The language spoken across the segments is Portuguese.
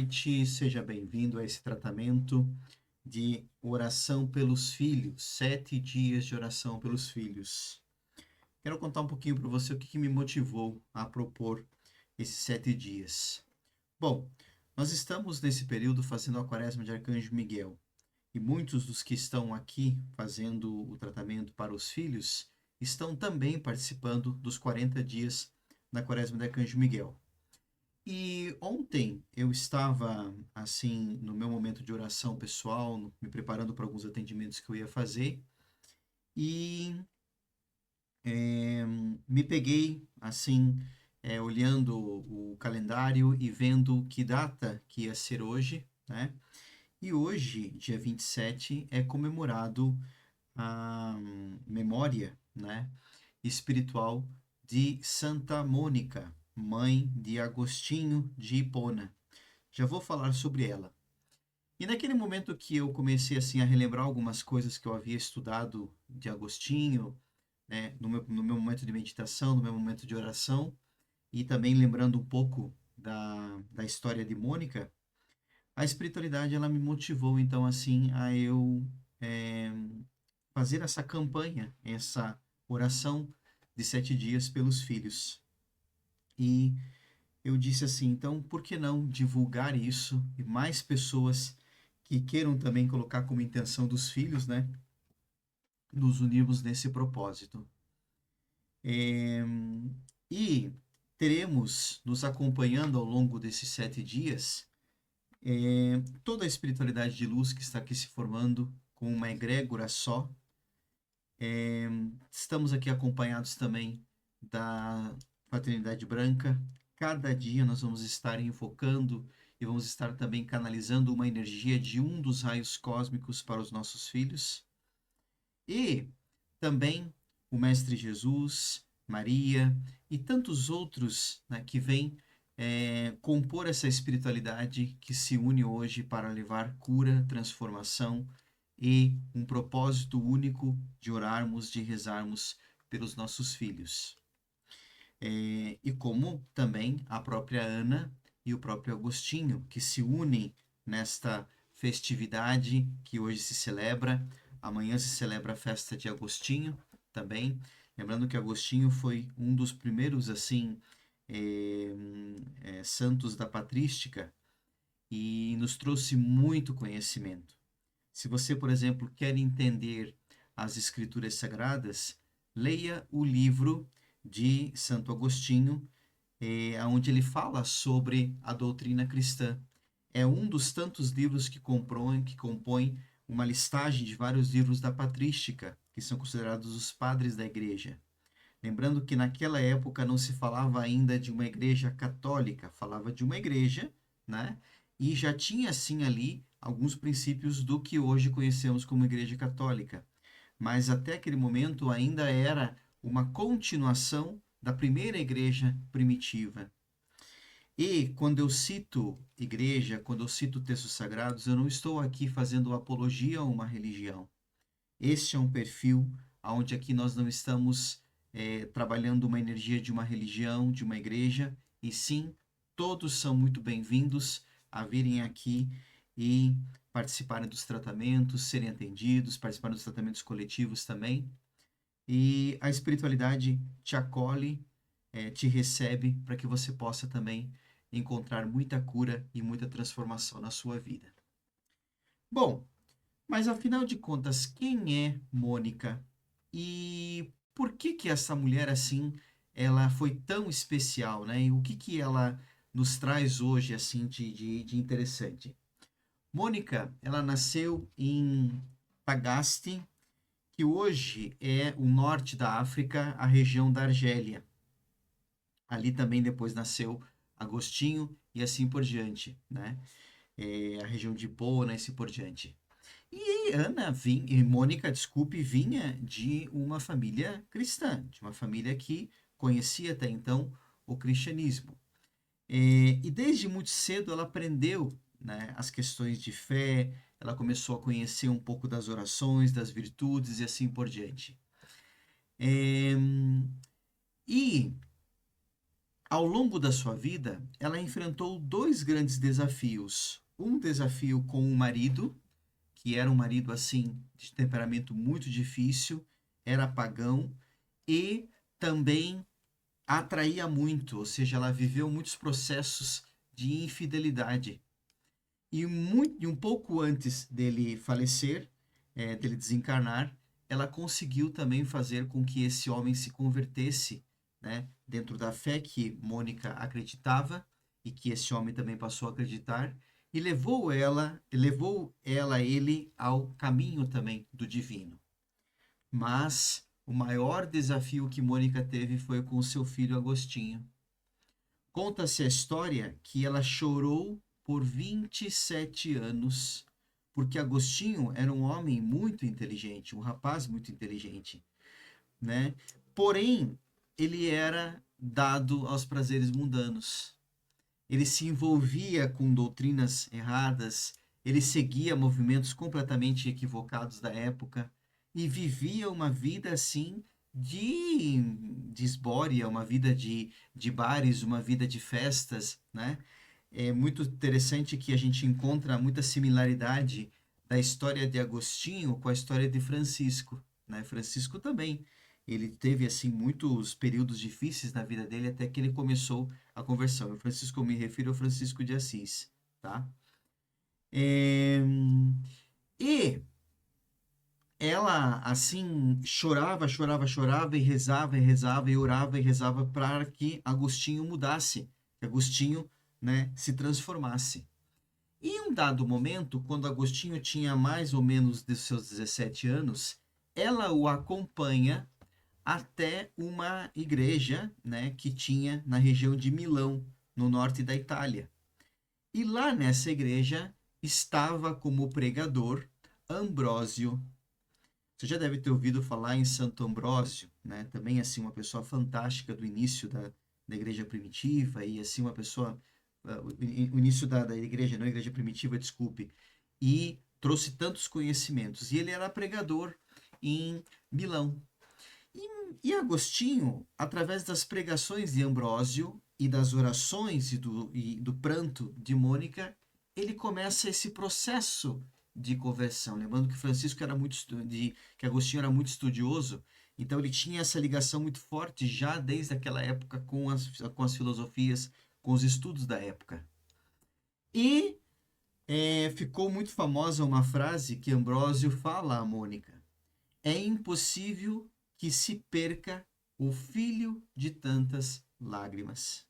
noite, seja bem-vindo a esse tratamento de oração pelos filhos, 7 dias de oração pelos filhos. Quero contar um pouquinho para você o que me motivou a propor esses 7 dias. Bom, nós estamos nesse período fazendo a Quaresma de Arcanjo Miguel e muitos dos que estão aqui fazendo o tratamento para os filhos estão também participando dos 40 dias da Quaresma de Arcanjo Miguel. E ontem eu estava, assim, no meu momento de oração pessoal, me preparando para alguns atendimentos que eu ia fazer, e me peguei, assim, olhando o calendário e vendo que data que ia ser hoje, né? E hoje, dia 27, é comemorado a memória, né, espiritual de Santa Mônica, mãe de Agostinho de Hipona. Já vou falar sobre ela. E naquele momento que eu comecei assim a relembrar algumas coisas que eu havia estudado de Agostinho, né, no meu momento de meditação, no meu momento de oração, e também lembrando um pouco da história de Mônica, a espiritualidade ela me motivou então assim a eu eh, fazer essa campanha, essa oração de 7 dias pelos filhos. E eu disse assim, então por que não divulgar isso e mais pessoas que queiram também colocar como intenção dos filhos, né, nos unirmos nesse propósito. É, e teremos nos acompanhando ao longo desses 7 dias toda a espiritualidade de luz que está aqui se formando com uma egrégora só. Estamos aqui acompanhados também da Fraternidade Branca. Cada dia nós vamos estar invocando e vamos estar também canalizando uma energia de um dos raios cósmicos para os nossos filhos. E também o Mestre Jesus, Maria e tantos outros, né, que vêm compor essa espiritualidade que se une hoje para levar cura, transformação e um propósito único de orarmos, de rezarmos pelos nossos filhos. E como também a própria Ana e o próprio Agostinho, que se unem nesta festividade que hoje se celebra. Amanhã se celebra a festa de Agostinho também. Lembrando que Agostinho foi um dos primeiros assim santos da patrística e nos trouxe muito conhecimento. Se você, por exemplo, quer entender as Escrituras Sagradas, leia o livro de Santo Agostinho, onde ele fala sobre a doutrina cristã. É um dos tantos livros que compõem uma listagem de vários livros da patrística, que são considerados os padres da igreja. Lembrando que naquela época não se falava ainda de uma igreja católica, falava de uma igreja, né? E já tinha assim ali alguns princípios do que hoje conhecemos como igreja católica. Mas até aquele momento ainda era uma continuação da primeira igreja primitiva. E quando eu cito igreja, quando eu cito textos sagrados, eu não estou aqui fazendo apologia a uma religião. Este é um perfil onde aqui nós não estamos trabalhando uma energia de uma religião, de uma igreja, e sim, todos são muito bem-vindos a virem aqui e participarem dos tratamentos, serem atendidos, participarem dos tratamentos coletivos também. E a espiritualidade te acolhe, te recebe para que você possa também encontrar muita cura e muita transformação na sua vida. Bom, mas afinal de contas, quem é Mônica? E por que que essa mulher assim, ela foi tão especial, né? E o que que ela nos traz hoje assim de interessante? Mônica, ela nasceu em Tagaste, que hoje é o norte da África, a região da Argélia. Ali também depois nasceu Agostinho e assim por diante, né? A região de Hipona e assim por diante. E Mônica, desculpe, vinha de uma família cristã, de uma família que conhecia até então o cristianismo. E desde muito cedo ela aprendeu, né, as questões de fé, ela começou a conhecer um pouco das orações, das virtudes e assim por diante. E Ao longo da sua vida, ela enfrentou dois grandes desafios. Um desafio com o marido, que era um marido assim, de temperamento muito difícil, era pagão e também atraía muito, ou seja, ela viveu muitos processos de infidelidade. E um pouco antes dele falecer, dele desencarnar, ela conseguiu também fazer com que esse homem se convertesse, né, dentro da fé que Mônica acreditava e que esse homem também passou a acreditar, e ele ao caminho também do divino. Mas o maior desafio que Mônica teve foi com seu filho Agostinho. Conta-se a história que ela chorou por 27 anos, porque Agostinho era um homem muito inteligente, um rapaz muito inteligente, né? Porém, ele era dado aos prazeres mundanos. Ele se envolvia com doutrinas erradas, ele seguia movimentos completamente equivocados da época e vivia uma vida assim de esbória, uma vida de bares, uma vida de festas, né? É muito interessante que a gente encontra muita similaridade da história de Agostinho com a história de Francisco, né? Francisco também, ele teve assim muitos períodos difíceis na vida dele até que ele começou a conversão. O Francisco, eu me refiro ao Francisco de Assis, tá? É, E ela assim chorava, chorava, chorava e rezava e orava e rezava para que Agostinho mudasse, que Agostinho, né, se transformasse. E em um dado momento, quando Agostinho tinha mais ou menos de seus 17 anos, ela o acompanha até uma igreja, né, que tinha na região de Milão, no norte da Itália. E lá nessa igreja estava como pregador Ambrósio. Você já deve ter ouvido falar em Santo Ambrósio, né? Também assim uma pessoa fantástica do início da igreja primitiva e assim uma pessoa o início da igreja, não igreja primitiva, desculpe, e trouxe tantos conhecimentos. E ele era pregador em Milão. E Agostinho, através das pregações de Ambrósio e das orações e do pranto de Mônica, ele começa esse processo de conversão. Lembrando que Francisco era que Agostinho era muito estudioso, então ele tinha essa ligação muito forte já desde aquela época com as filosofias, com os estudos da época. E ficou muito famosa uma frase que Ambrósio fala a Mônica: é impossível que se perca o filho de tantas lágrimas.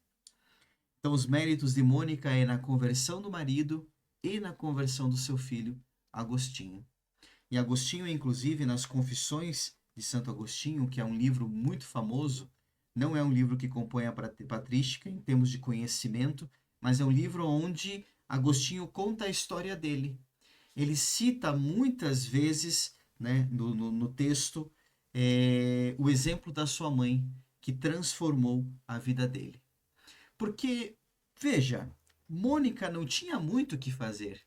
Então, os méritos de Mônica é na conversão do marido e na conversão do seu filho, Agostinho. E Agostinho, inclusive, nas Confissões de Santo Agostinho, que é um livro muito famoso, não é um livro que compõe a patrística em termos de conhecimento, mas é um livro onde Agostinho conta a história dele. Ele cita muitas vezes, né, no texto, o exemplo da sua mãe, que transformou a vida dele. Porque, veja, Mônica não tinha muito o que fazer.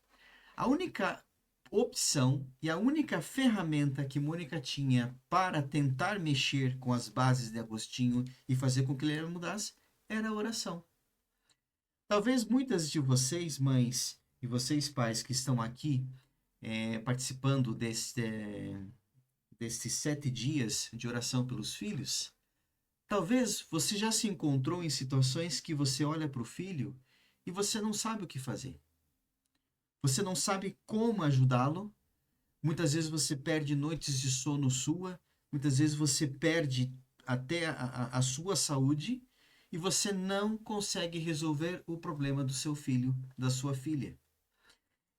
A única opção e a única ferramenta que Mônica tinha para tentar mexer com as bases de Agostinho e fazer com que ele mudasse era a oração. Talvez muitas de vocês, mães, e vocês, pais, que estão aqui participando destes 7 dias de oração pelos filhos, talvez você já se encontrou em situações que você olha para o filho e você não sabe o que fazer. Você não sabe como ajudá-lo. Muitas vezes você perde noites de sono sua, muitas vezes você perde até a sua saúde e você não consegue resolver o problema do seu filho, da sua filha.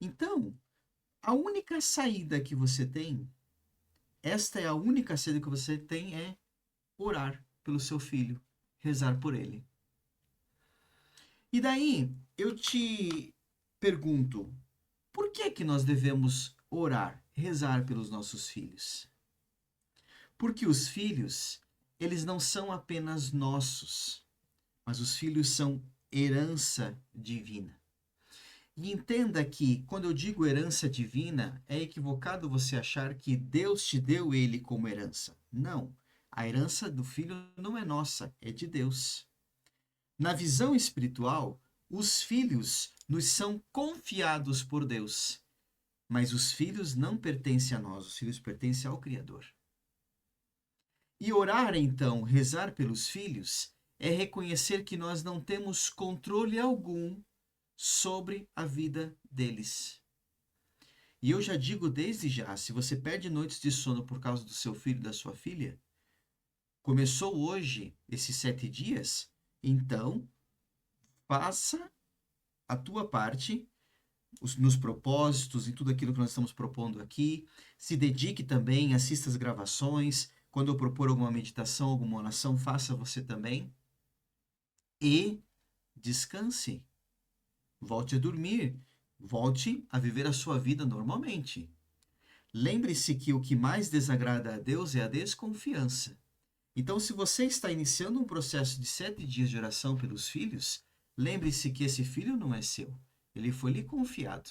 Então, a única saída que você tem, esta é a única saída que você tem, é orar pelo seu filho, rezar por ele. E daí, eu te pergunto, por que que nós devemos orar, rezar pelos nossos filhos? Porque os filhos, eles não são apenas nossos, mas os filhos são herança divina. E entenda que, quando eu digo herança divina, é equivocado você achar que Deus te deu ele como herança. Não. A herança do filho não é nossa, é de Deus. Na visão espiritual, os filhos nos são confiados por Deus, mas os filhos não pertencem a nós, os filhos pertencem ao Criador. E orar, então, rezar pelos filhos, é reconhecer que nós não temos controle algum sobre a vida deles. E eu já digo desde já, se você perde noites de sono por causa do seu filho e da sua filha, começou hoje esses 7 dias, então faça a tua parte nos propósitos, em tudo aquilo que nós estamos propondo aqui. Se dedique também, assista as gravações. Quando eu propor alguma meditação, alguma oração, faça você também. E descanse. Volte a dormir. Volte a viver a sua vida normalmente. Lembre-se que o que mais desagrada a Deus é a desconfiança. Então, se você está iniciando um processo de 7 dias de oração pelos filhos, lembre-se que esse filho não é seu. Ele foi lhe confiado.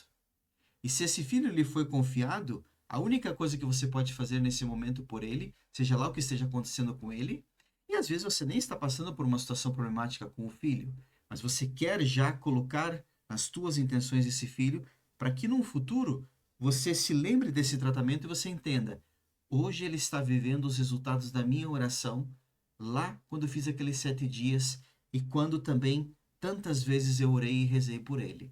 E se esse filho lhe foi confiado, a única coisa que você pode fazer nesse momento por ele, seja lá o que esteja acontecendo com ele, e às vezes você nem está passando por uma situação problemática com o filho, mas você quer já colocar nas tuas intenções esse filho para que no futuro você se lembre desse tratamento e você entenda. Hoje ele está vivendo os resultados da minha oração lá quando eu fiz aqueles 7 dias e quando também tantas vezes eu orei e rezei por ele.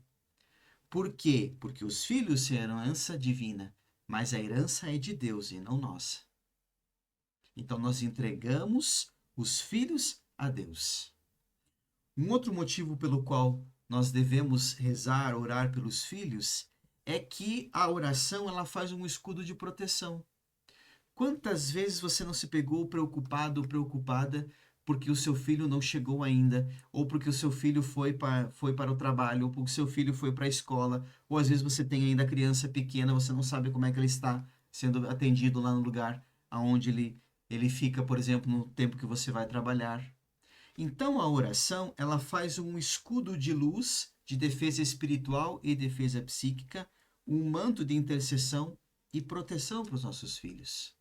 Por quê? Porque os filhos são herança divina, mas a herança é de Deus e não nossa. Então nós entregamos os filhos a Deus. Um outro motivo pelo qual nós devemos rezar, orar pelos filhos, é que a oração ela faz um escudo de proteção. Quantas vezes você não se pegou preocupado ou preocupada porque o seu filho não chegou ainda, ou porque o seu filho foi para o trabalho, ou porque o seu filho foi para a escola, ou às vezes você tem ainda a criança pequena, você não sabe como é que ele está sendo atendido lá no lugar aonde ele fica, por exemplo, no tempo que você vai trabalhar. Então a oração, ela faz um escudo de luz, de defesa espiritual e defesa psíquica, um manto de intercessão e proteção para os nossos filhos.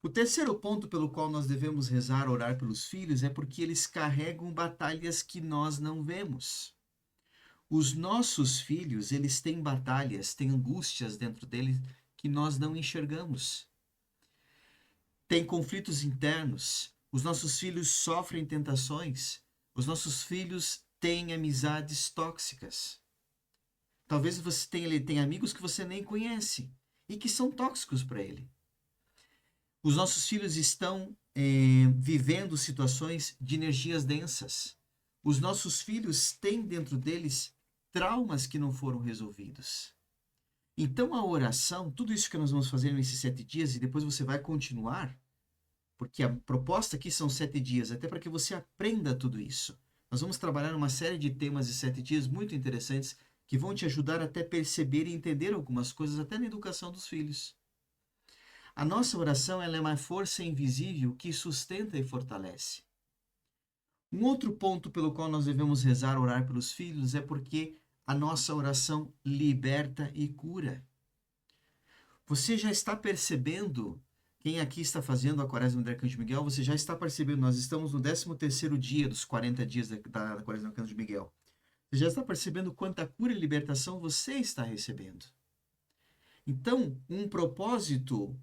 O terceiro ponto pelo qual nós devemos rezar, orar pelos filhos, é porque eles carregam batalhas que nós não vemos. Os nossos filhos, eles têm batalhas, têm angústias dentro deles que nós não enxergamos. Tem conflitos internos. Os nossos filhos sofrem tentações. Os nossos filhos têm amizades tóxicas. Talvez ele tenha amigos que você nem conhece e que são tóxicos para ele. Os nossos filhos estão vivendo situações de energias densas. Os nossos filhos têm dentro deles traumas que não foram resolvidos. Então a oração, tudo isso que nós vamos fazer nesses 7 dias, e depois você vai continuar, porque a proposta aqui são 7 dias, até para que você aprenda tudo isso. Nós vamos trabalhar uma série de temas de 7 dias muito interessantes, que vão te ajudar até perceber e entender algumas coisas, até na educação dos filhos. A nossa oração ela é uma força invisível que sustenta e fortalece. Um outro ponto pelo qual nós devemos rezar, orar pelos filhos, é porque a nossa oração liberta e cura. Você já está percebendo, quem aqui está fazendo a Quaresma do Arcanjo Miguel, você já está percebendo, nós estamos no 13º dia dos 40 dias da Quaresma do Arcanjo Miguel. Você já está percebendo quanta cura e libertação você está recebendo. Então, um propósito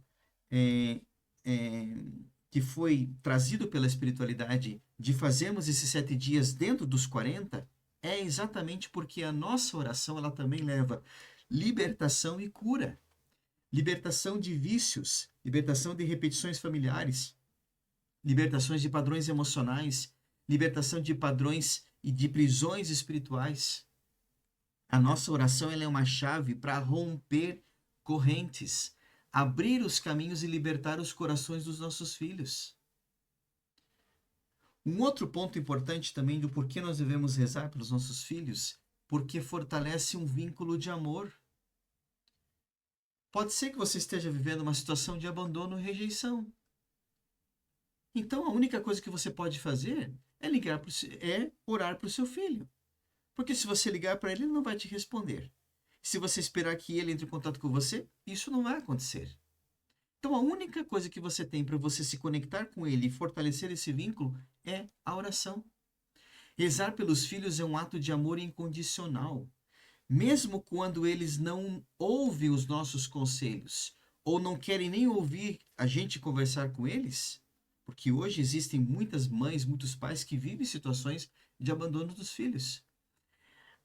que foi trazido pela espiritualidade de fazermos esses 7 dias dentro dos 40 é exatamente porque a nossa oração ela também leva libertação e cura. Libertação de vícios, libertação de repetições familiares, libertações de padrões emocionais, libertação de padrões e de prisões espirituais. A nossa oração ela é uma chave para romper correntes, abrir os caminhos e libertar os corações dos nossos filhos. Um outro ponto importante também do porquê nós devemos rezar pelos nossos filhos, porque fortalece um vínculo de amor. Pode ser que você esteja vivendo uma situação de abandono e rejeição. Então a única coisa que você pode fazer é orar para o seu filho. Porque se você ligar para ele, ele não vai te responder. Se você esperar que ele entre em contato com você, isso não vai acontecer. Então a única coisa que você tem para você se conectar com ele e fortalecer esse vínculo é a oração. Rezar pelos filhos é um ato de amor incondicional. Mesmo quando eles não ouvem os nossos conselhos ou não querem nem ouvir a gente conversar com eles, porque hoje existem muitas mães, muitos pais que vivem situações de abandono dos filhos.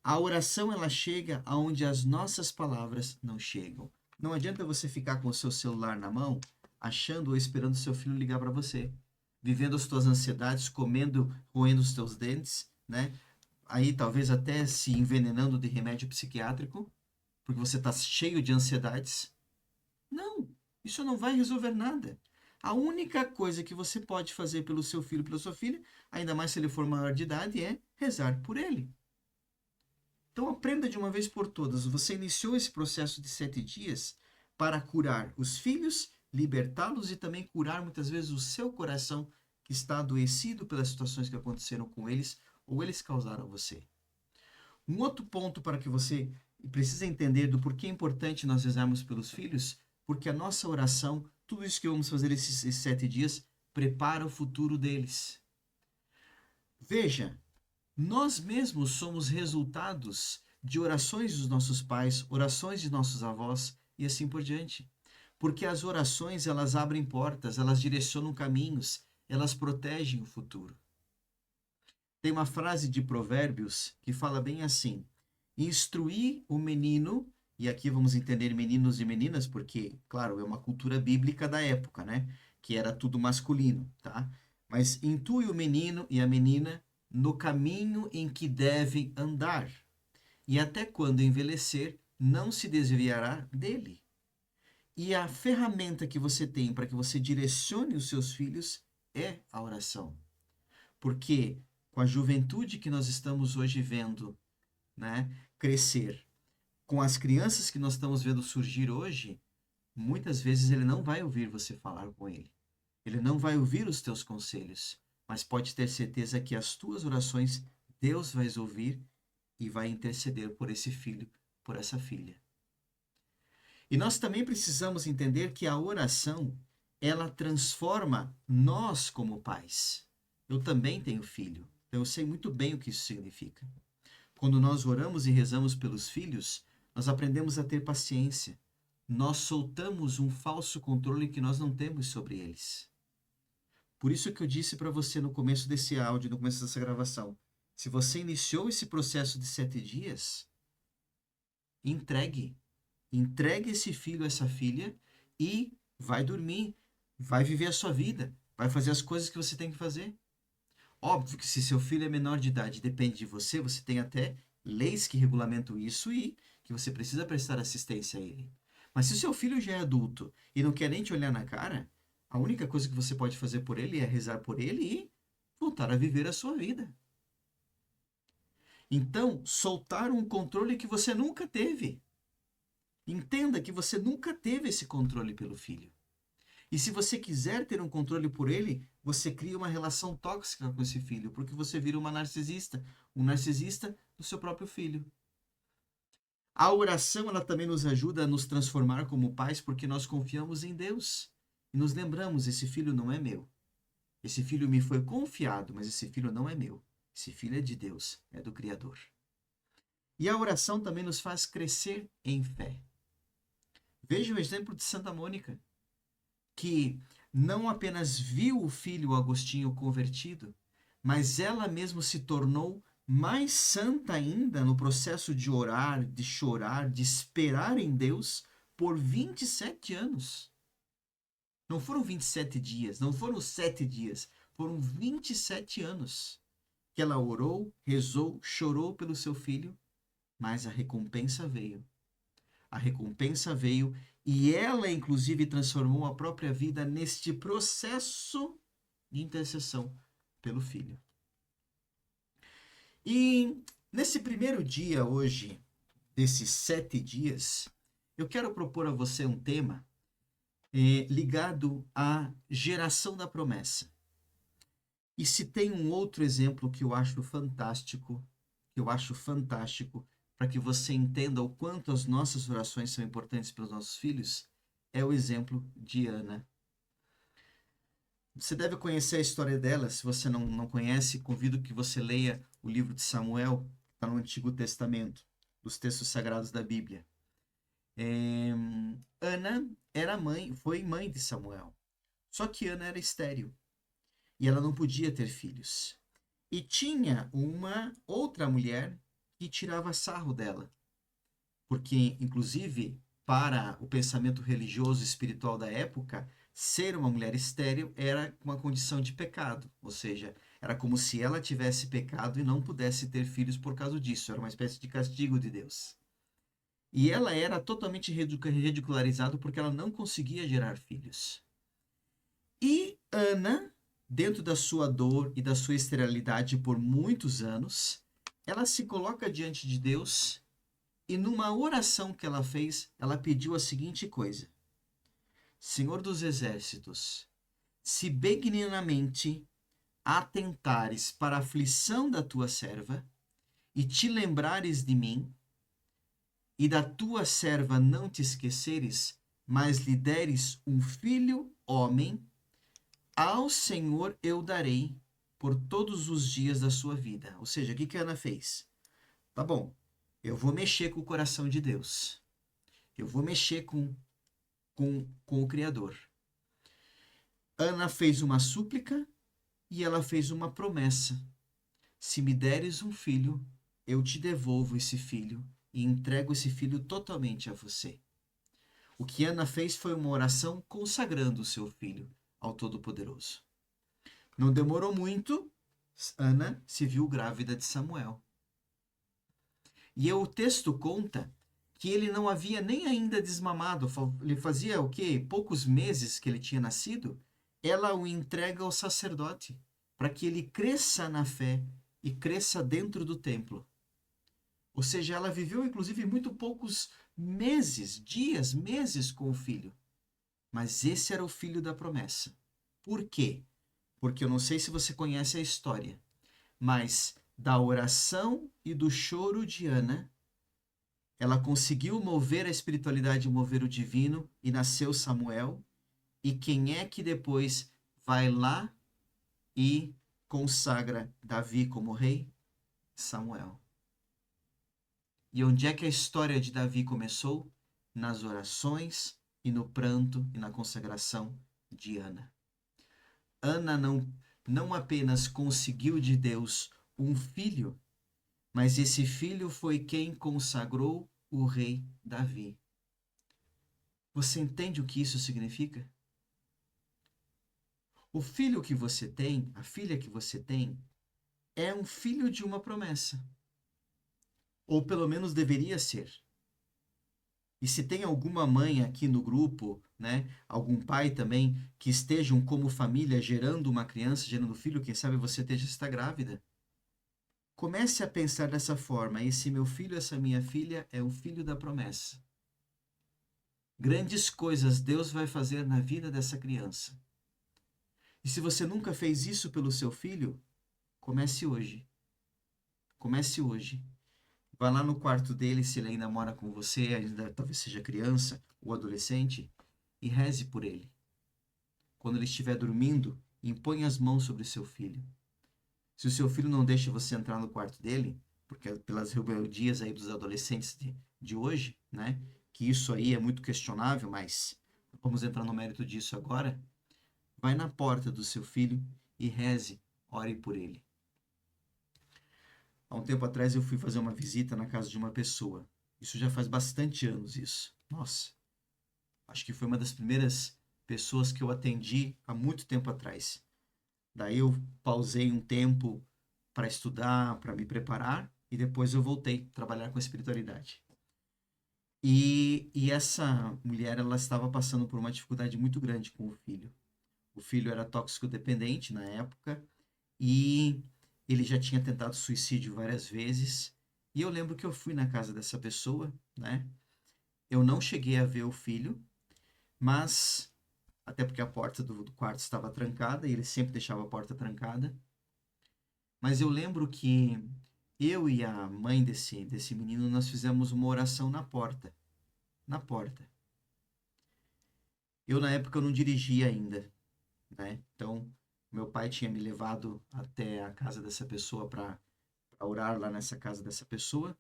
A oração ela chega aonde as nossas palavras não chegam. Não adianta você ficar com o seu celular na mão, achando ou esperando seu filho ligar para você, vivendo as suas ansiedades, comendo, roendo os teus dentes, né? Aí talvez até se envenenando de remédio psiquiátrico, porque você está cheio de ansiedades. Não, isso não vai resolver nada. A única coisa que você pode fazer pelo seu filho, pela sua filha, ainda mais se ele for maior de idade, é rezar por ele. Então aprenda de uma vez por todas. Você iniciou esse processo de 7 dias para curar os filhos, libertá-los e também curar muitas vezes o seu coração que está adoecido pelas situações que aconteceram com eles ou eles causaram a você. Um outro ponto para que você precisa entender do porquê é importante nós rezarmos pelos filhos, porque a nossa oração, tudo isso que vamos fazer esses 7 dias, prepara o futuro deles. Veja, nós mesmos somos resultados de orações dos nossos pais, orações de nossos avós e assim por diante. Porque as orações, elas abrem portas, elas direcionam caminhos, elas protegem o futuro. Tem uma frase de Provérbios que fala bem assim: instruir o menino, e aqui vamos entender meninos e meninas, porque, claro, é uma cultura bíblica da época, né? Que era tudo masculino, tá? Mas intui o menino e a menina no caminho em que deve andar, e até quando envelhecer, não se desviará dele. E a ferramenta que você tem para que você direcione os seus filhos é a oração. Porque com a juventude que nós estamos hoje vendo, né, crescer, com as crianças que nós estamos vendo surgir hoje, muitas vezes ele não vai ouvir você falar com ele. Ele não vai ouvir os teus conselhos, mas pode ter certeza que as tuas orações Deus vai ouvir e vai interceder por esse filho, por essa filha. E nós também precisamos entender que a oração, ela transforma nós como pais. Eu também tenho filho, então eu sei muito bem o que isso significa. Quando nós oramos e rezamos pelos filhos, nós aprendemos a ter paciência. Nós soltamos um falso controle que nós não temos sobre eles. Por isso que eu disse para você no começo desse áudio, no começo dessa gravação, se você iniciou esse processo de 7 dias, entregue. Entregue esse filho, essa filha e vai dormir, vai viver a sua vida, vai fazer as coisas que você tem que fazer. Óbvio que se seu filho é menor de idade, depende de você, você tem até leis que regulamentam isso e que você precisa prestar assistência a ele. Mas se o seu filho já é adulto e não quer nem te olhar na cara, a única coisa que você pode fazer por ele é rezar por ele e voltar a viver a sua vida. Então, soltar um controle que você nunca teve. Entenda que você nunca teve esse controle pelo filho. E se você quiser ter um controle por ele, você cria uma relação tóxica com esse filho, porque você vira uma narcisista, um narcisista do seu próprio filho. A oração, ela também nos ajuda a nos transformar como pais, porque nós confiamos em Deus. E nos lembramos, esse filho não é meu. Esse filho me foi confiado, mas esse filho não é meu. Esse filho é de Deus, é do Criador. E a oração também nos faz crescer em fé. Veja o exemplo de Santa Mônica, que não apenas viu o filho Agostinho convertido, mas ela mesma se tornou mais santa ainda no processo de orar, de chorar, de esperar em Deus por 27 anos. Não foram 27 dias, não foram 7 dias, foram 27 anos que ela orou, rezou, chorou pelo seu filho, mas a recompensa veio. A recompensa veio e ela, inclusive, transformou a própria vida neste processo de intercessão pelo filho. E nesse primeiro dia hoje, desses 7 dias, eu quero propor a você um tema ligado à geração da promessa. E se tem um outro exemplo que eu acho fantástico, para que você entenda o quanto as nossas orações são importantes para os nossos filhos, é o exemplo de Ana. Você deve conhecer a história dela. Se você não conhece, convido que você leia o livro de Samuel, está no Antigo Testamento, dos textos sagrados da Bíblia. Ana foi mãe de Samuel. Só que Ana era estéril e ela não podia ter filhos. E tinha uma outra mulher que tirava sarro dela, porque, inclusive, para o pensamento religioso e espiritual da época, ser uma mulher estéril era uma condição de pecado, ou seja, era como se ela tivesse pecado e não pudesse ter filhos por causa disso, era uma espécie de castigo de Deus. E ela era totalmente ridicularizada porque ela não conseguia gerar filhos. E Ana, dentro da sua dor e da sua esterilidade por muitos anos, ela se coloca diante de Deus e numa oração que ela fez, ela pediu a seguinte coisa: Senhor dos exércitos, se benignamente atentares para a aflição da tua serva e te lembrares de mim, e da tua serva não te esqueceres, mas lhe deres um filho homem, ao Senhor eu darei por todos os dias da sua vida. Ou seja, o que a Ana fez? Tá bom, eu vou mexer com o coração de Deus. Eu vou mexer com o Criador. Ana fez uma súplica e ela fez uma promessa. Se me deres um filho, eu te devolvo esse filho e entrego esse filho totalmente a você. O que Ana fez foi uma oração consagrando o seu filho ao Todo-Poderoso. Não demorou muito, Ana se viu grávida de Samuel. E o texto conta que ele não havia nem ainda desmamado, ele fazia o quê? Poucos meses que ele tinha nascido, ela o entrega ao sacerdote para que ele cresça na fé e cresça dentro do templo. Ou seja, ela viveu inclusive muito poucos meses, dias, meses com o filho. Mas esse era o filho da promessa. Por quê? Porque eu não sei se você conhece a história, mas da oração e do choro de Ana, ela conseguiu mover a espiritualidade, mover o divino, e nasceu Samuel. E quem é que depois vai lá e consagra Davi como rei? Samuel. E onde é que a história de Davi começou? Nas orações e no pranto e na consagração de Ana. Ana não apenas conseguiu de Deus um filho, mas esse filho foi quem consagrou o rei Davi. Você entende o que isso significa? O filho que você tem, a filha que você tem, é um filho de uma promessa. Ou pelo menos deveria ser. E se tem alguma mãe aqui no grupo, né, algum pai também, que estejam como família gerando uma criança, gerando filho, quem sabe você está grávida. Comece a pensar dessa forma: esse meu filho, essa minha filha é o filho da promessa. Grandes coisas Deus vai fazer na vida dessa criança. E se você nunca fez isso pelo seu filho, comece hoje. Comece hoje. Vá lá no quarto dele, se ele ainda mora com você, ainda talvez seja criança ou adolescente, e reze por ele. Quando ele estiver dormindo, impõe as mãos sobre o seu filho. Se o seu filho não deixa você entrar no quarto dele, porque pelas rebeldias aí dos adolescentes de hoje, né, que isso aí é muito questionável, mas vamos entrar no mérito disso agora, vai na porta do seu filho e reze, ore por ele. Há um tempo atrás eu fui fazer uma visita na casa de uma pessoa. Isso já faz bastante anos isso. Nossa, acho que foi uma das primeiras pessoas que eu atendi há muito tempo atrás. Daí eu pausei um tempo para estudar, para me preparar, e depois eu voltei a trabalhar com espiritualidade. E essa mulher, ela estava passando por uma dificuldade muito grande com o filho. O filho era tóxico dependente na época e ele já tinha tentado suicídio várias vezes. E eu lembro que eu fui na casa dessa pessoa, né? Eu não cheguei a ver o filho, mas até porque a porta do quarto estava trancada e ele sempre deixava a porta trancada. Mas eu lembro que eu e a mãe desse menino, nós fizemos uma oração na porta. Na porta. Eu, na época, eu não dirigia ainda. né? Então, meu pai tinha me levado até a casa dessa pessoa para orar lá nessa casa dessa pessoa.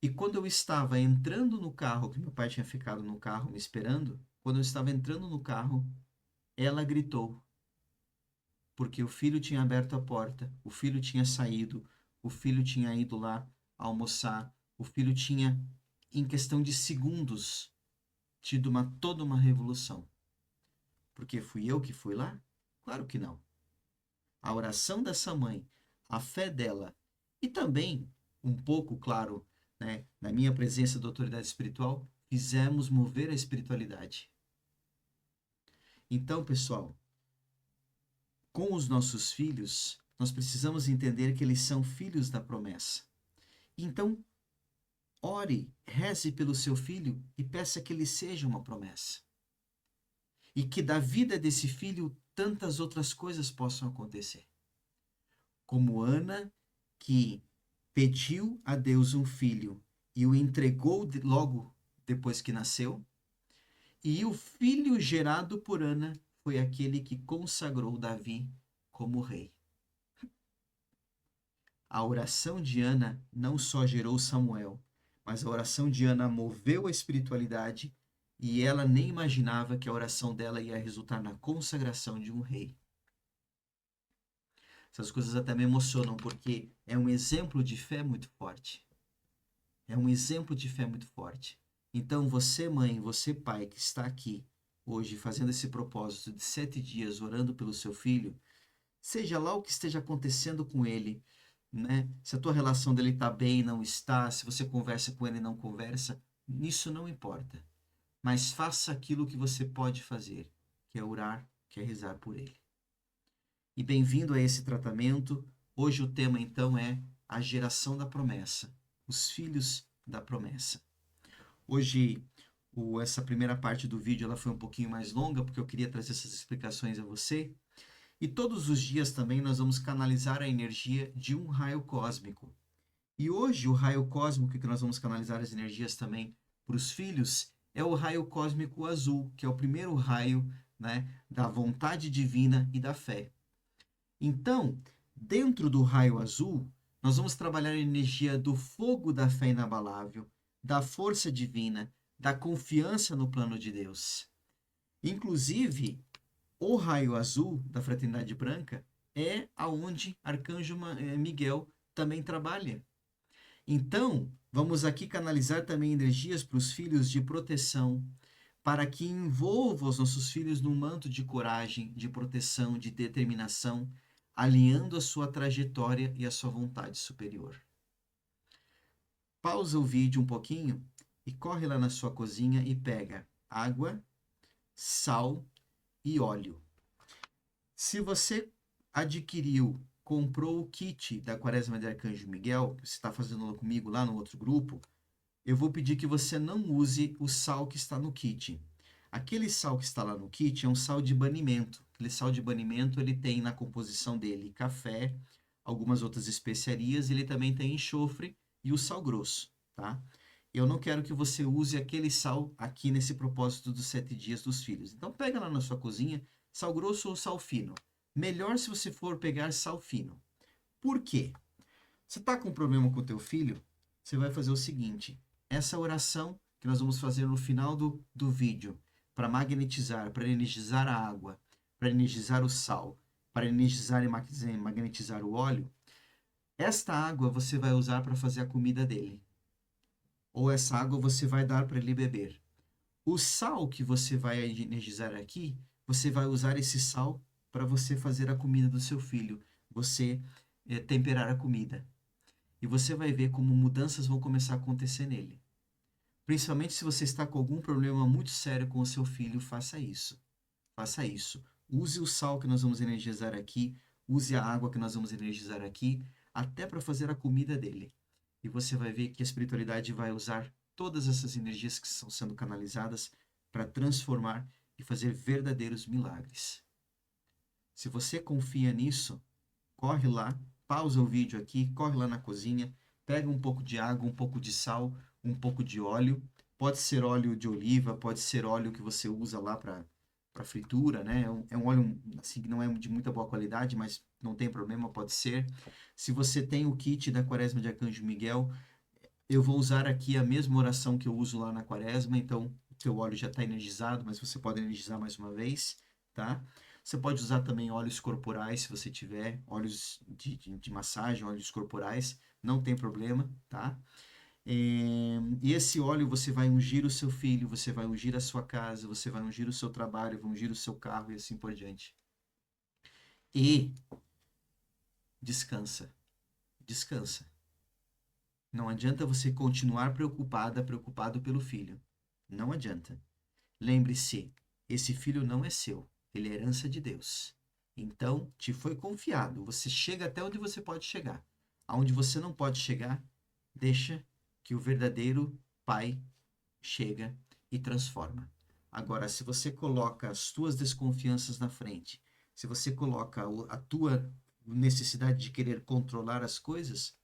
E quando eu estava entrando no carro, que meu pai tinha ficado no carro me esperando, quando eu estava entrando no carro, ela gritou, porque o filho tinha aberto a porta, o filho tinha saído, o filho tinha ido lá almoçar, o filho tinha, em questão de segundos, tido toda uma revolução. Porque fui eu que fui lá? Claro que não. A oração dessa mãe, a fé dela e também, um pouco, claro, né, na minha presença da autoridade espiritual, fizemos mover a espiritualidade. Então, pessoal, com os nossos filhos, nós precisamos entender que eles são filhos da promessa. Então, ore, reze pelo seu filho e peça que ele seja uma promessa. E que da vida desse filho tantas outras coisas possam acontecer. Como Ana, que pediu a Deus um filho e o entregou logo depois que nasceu, e o filho gerado por Ana foi aquele que consagrou Davi como rei. A oração de Ana não só gerou Samuel, mas a oração de Ana moveu a espiritualidade e ela nem imaginava que a oração dela ia resultar na consagração de um rei. Essas coisas até me emocionam porque é um exemplo de fé muito forte. É um exemplo de fé muito forte. Então, você, mãe, você, pai, que está aqui hoje fazendo esse propósito de 7 dias orando pelo seu filho, seja lá o que esteja acontecendo com ele, né? Se a tua relação dele está bem, não está, se você conversa com ele e não conversa, isso não importa. Mas faça aquilo que você pode fazer, que é orar, que é rezar por ele. E bem-vindo a esse tratamento. Hoje o tema então é a geração da promessa, os filhos da promessa. Hoje essa primeira parte do vídeo ela foi um pouquinho mais longa porque eu queria trazer essas explicações a você. E todos os dias também nós vamos canalizar a energia de um raio cósmico. E hoje o raio cósmico que nós vamos canalizar as energias também para os filhos é o raio cósmico azul, que é o primeiro raio, né, da vontade divina e da fé. Então, dentro do raio azul, nós vamos trabalhar a energia do fogo da fé inabalável, da força divina, da confiança no plano de Deus. Inclusive, o raio azul da Fraternidade Branca é aonde Arcanjo Miguel também trabalha. Então, vamos aqui canalizar também energias para os filhos de proteção, para que envolva os nossos filhos num manto de coragem, de proteção, de determinação, alinhando a sua trajetória e a sua vontade superior. Pausa o vídeo um pouquinho e corre lá na sua cozinha e pega água, sal e óleo. Se você adquiriu, comprou o kit da Quaresma de Arcanjo Miguel, que você está fazendo comigo lá no outro grupo, eu vou pedir que você não use o sal que está no kit. Aquele sal que está lá no kit é um sal de banimento. Aquele sal de banimento ele tem na composição dele café, algumas outras especiarias, ele também tem enxofre e o sal grosso, tá? Eu não quero que você use aquele sal aqui nesse propósito dos 7 dias dos filhos. Então pega lá na sua cozinha, sal grosso ou sal fino. Melhor se você for pegar sal fino. Por quê? Você está com um problema com o teu filho? Você vai fazer o seguinte, essa oração que nós vamos fazer no final do vídeo, para magnetizar, para energizar a água, para energizar o sal, para energizar e magnetizar o óleo, esta água você vai usar para fazer a comida dele. Ou essa água você vai dar para ele beber. O sal que você vai energizar aqui, você vai usar esse sal para você fazer a comida do seu filho, você temperar a comida. E você vai ver como mudanças vão começar a acontecer nele. Principalmente se você está com algum problema muito sério com o seu filho, faça isso. Faça isso. Use o sal que nós vamos energizar aqui, use a água que nós vamos energizar aqui, até para fazer a comida dele. E você vai ver que a espiritualidade vai usar todas essas energias que estão sendo canalizadas para transformar e fazer verdadeiros milagres. Se você confia nisso, corre lá, pausa o vídeo aqui, corre lá na cozinha, pega um pouco de água, um pouco de sal, um pouco de óleo. Pode ser óleo de oliva, pode ser óleo que você usa lá para fritura, né? É um óleo assim que não é de muita boa qualidade, mas não tem problema, pode ser. Se você tem o kit da Quaresma de Arcanjo Miguel, eu vou usar aqui a mesma oração que eu uso lá na Quaresma, então o teu óleo já está energizado, mas você pode energizar mais uma vez, tá? Você pode usar também óleos corporais, se você tiver, óleos de massagem, óleos corporais, não tem problema, tá? E esse óleo você vai ungir o seu filho, você vai ungir a sua casa, você vai ungir o seu trabalho, vai ungir o seu carro e assim por diante. E descansa, descansa. Não adianta você continuar preocupado pelo filho. Não adianta. Lembre-se, esse filho não é seu, ele é herança de Deus. Então, te foi confiado, você chega até onde você pode chegar. Aonde você não pode chegar, deixa que o verdadeiro Pai chega e transforma. Agora, se você coloca as tuas desconfianças na frente, se você coloca a tua necessidade de querer controlar as coisas,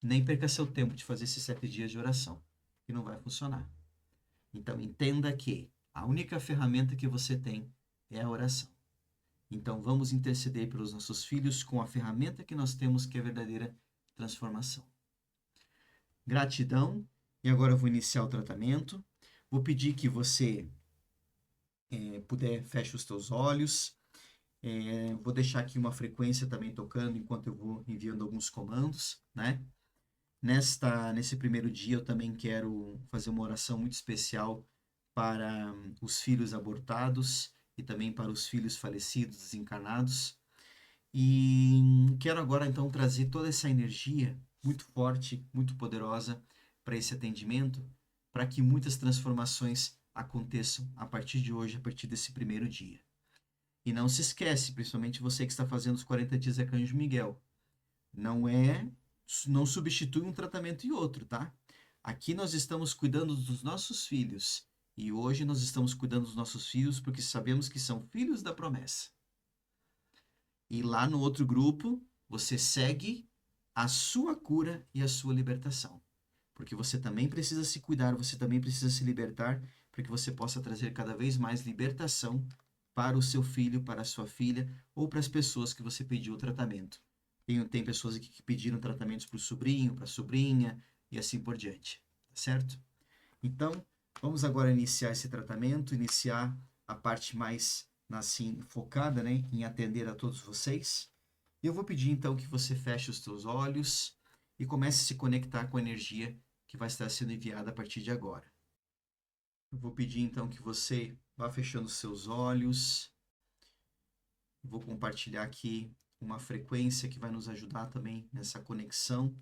nem perca seu tempo de fazer esses 7 dias de oração, que não vai funcionar. Então, entenda que a única ferramenta que você tem é a oração. Então, vamos interceder pelos nossos filhos com a ferramenta que nós temos, que é a verdadeira transformação. Gratidão. E agora eu vou iniciar o tratamento. Vou pedir que você puder, feche os teus olhos. Vou deixar aqui uma frequência também tocando enquanto eu vou enviando alguns comandos, né? Nesse primeiro dia eu também quero fazer uma oração muito especial para os filhos abortados e também para os filhos falecidos, desencarnados. E quero agora então trazer toda essa energia muito forte, muito poderosa para esse atendimento, para que muitas transformações aconteçam a partir de hoje, a partir desse primeiro dia. E não se esquece, principalmente você que está fazendo os 40 dias de Arcanjo Miguel, não substitui um tratamento e outro, tá? Aqui nós estamos cuidando dos nossos filhos. E hoje nós estamos cuidando dos nossos filhos porque sabemos que são filhos da promessa. E lá no outro grupo, você segue a sua cura e a sua libertação. Porque você também precisa se cuidar, você também precisa se libertar, para que você possa trazer cada vez mais libertação para o seu filho, para a sua filha, ou para as pessoas que você pediu o tratamento. Tem pessoas aqui que pediram tratamentos para o sobrinho, para a sobrinha, e assim por diante. Certo? Então, vamos agora iniciar esse tratamento, iniciar a parte mais assim focada, né, em atender a todos vocês. E eu vou pedir então que você feche os teus olhos e comece a se conectar com a energia que vai estar sendo enviada a partir de agora. Eu vou pedir então que você vá fechando os seus olhos. Vou compartilhar aqui uma frequência que vai nos ajudar também nessa conexão.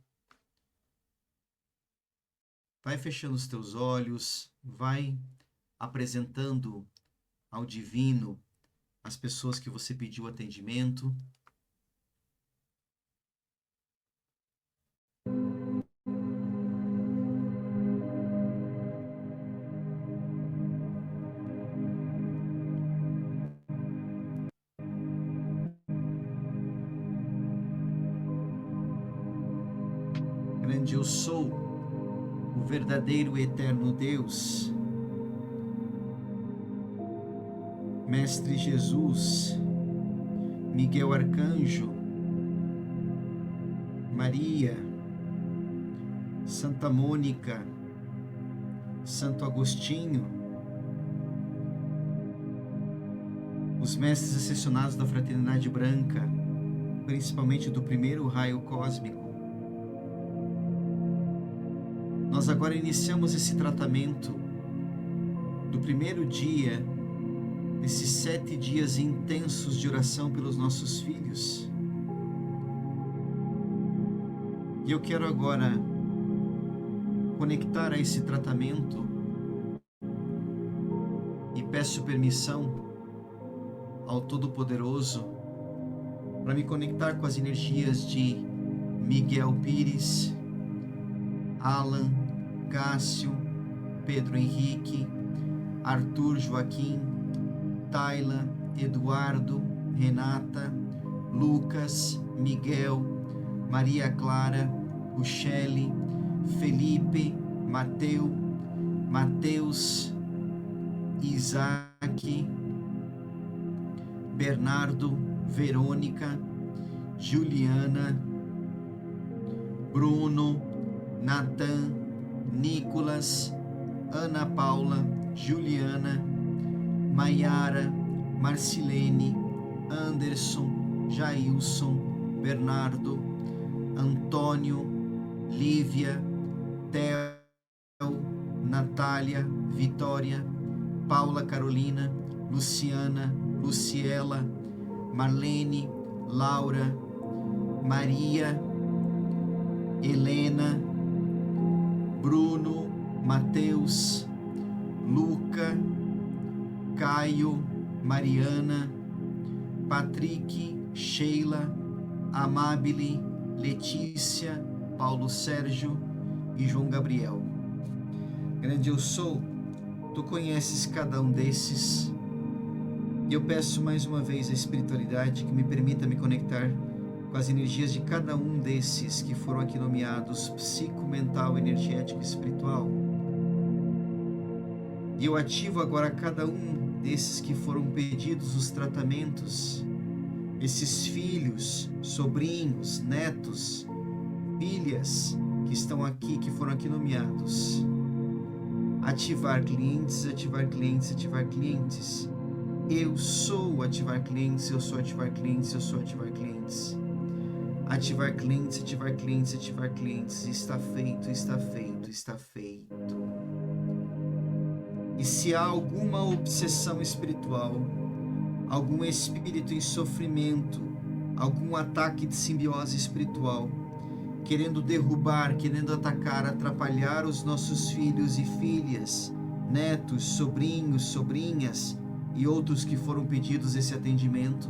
Vai fechando os teus olhos, vai apresentando ao divino as pessoas que você pediu atendimento. Grande eu sou, o verdadeiro e eterno Deus, Mestre Jesus, Miguel Arcanjo, Maria, Santa Mônica, Santo Agostinho, os mestres ascensionados da Fraternidade Branca, principalmente do primeiro raio cósmico. Nós agora iniciamos esse tratamento do primeiro dia, desses 7 dias intensos de oração pelos nossos filhos. E eu quero agora conectar a esse tratamento e peço permissão ao Todo-Poderoso para me conectar com as energias de Miguel Pires, Alan, Cássio, Pedro Henrique, Arthur Joaquim, Tayla, Eduardo, Renata, Lucas, Miguel, Maria Clara, Michele, Felipe, Mateus, Isaac, Bernardo, Verônica, Juliana, Bruno, Natan, Nicolas, Ana Paula, Juliana, Maiara, Marcilene, Anderson, Jailson, Bernardo, Antônio, Lívia, Theo, Natália, Vitória, Paula Carolina, Luciana, Luciela, Marlene, Laura, Maria, Helena, Bruno, Mateus, Luca, Caio, Mariana, Patrick, Sheila, Amabile, Letícia, Paulo Sérgio e João Gabriel. Grande eu sou, tu conheces cada um desses, e eu peço mais uma vez a espiritualidade que me permita me conectar com as energias de cada um desses que foram aqui nomeados psico, mental, energético e espiritual. E eu ativo agora cada um desses que foram pedidos os tratamentos, esses filhos, sobrinhos, netos, filhas que estão aqui, que foram aqui nomeados. Ativar clientes, ativar clientes, ativar clientes. Eu sou ativar clientes, eu sou ativar clientes, eu sou ativar clientes. Ativar clientes, ativar clientes, ativar clientes. Está feito, está feito, está feito. E se há alguma obsessão espiritual, algum espírito em sofrimento, algum ataque de simbiose espiritual, querendo derrubar, querendo atacar, atrapalhar os nossos filhos e filhas, netos, sobrinhos, sobrinhas e outros que foram pedidos esse atendimento,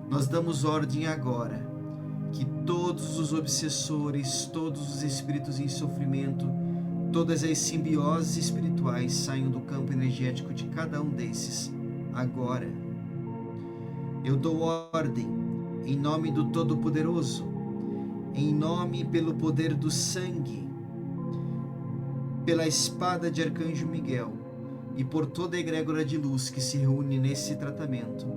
nós damos ordem agora que todos os obsessores, todos os espíritos em sofrimento, todas as simbioses espirituais saiam do campo energético de cada um desses agora. Eu dou ordem em nome do Todo-Poderoso, em nome pelo poder do sangue, pela espada de Arcanjo Miguel e por toda a egrégora de luz que se reúne nesse tratamento.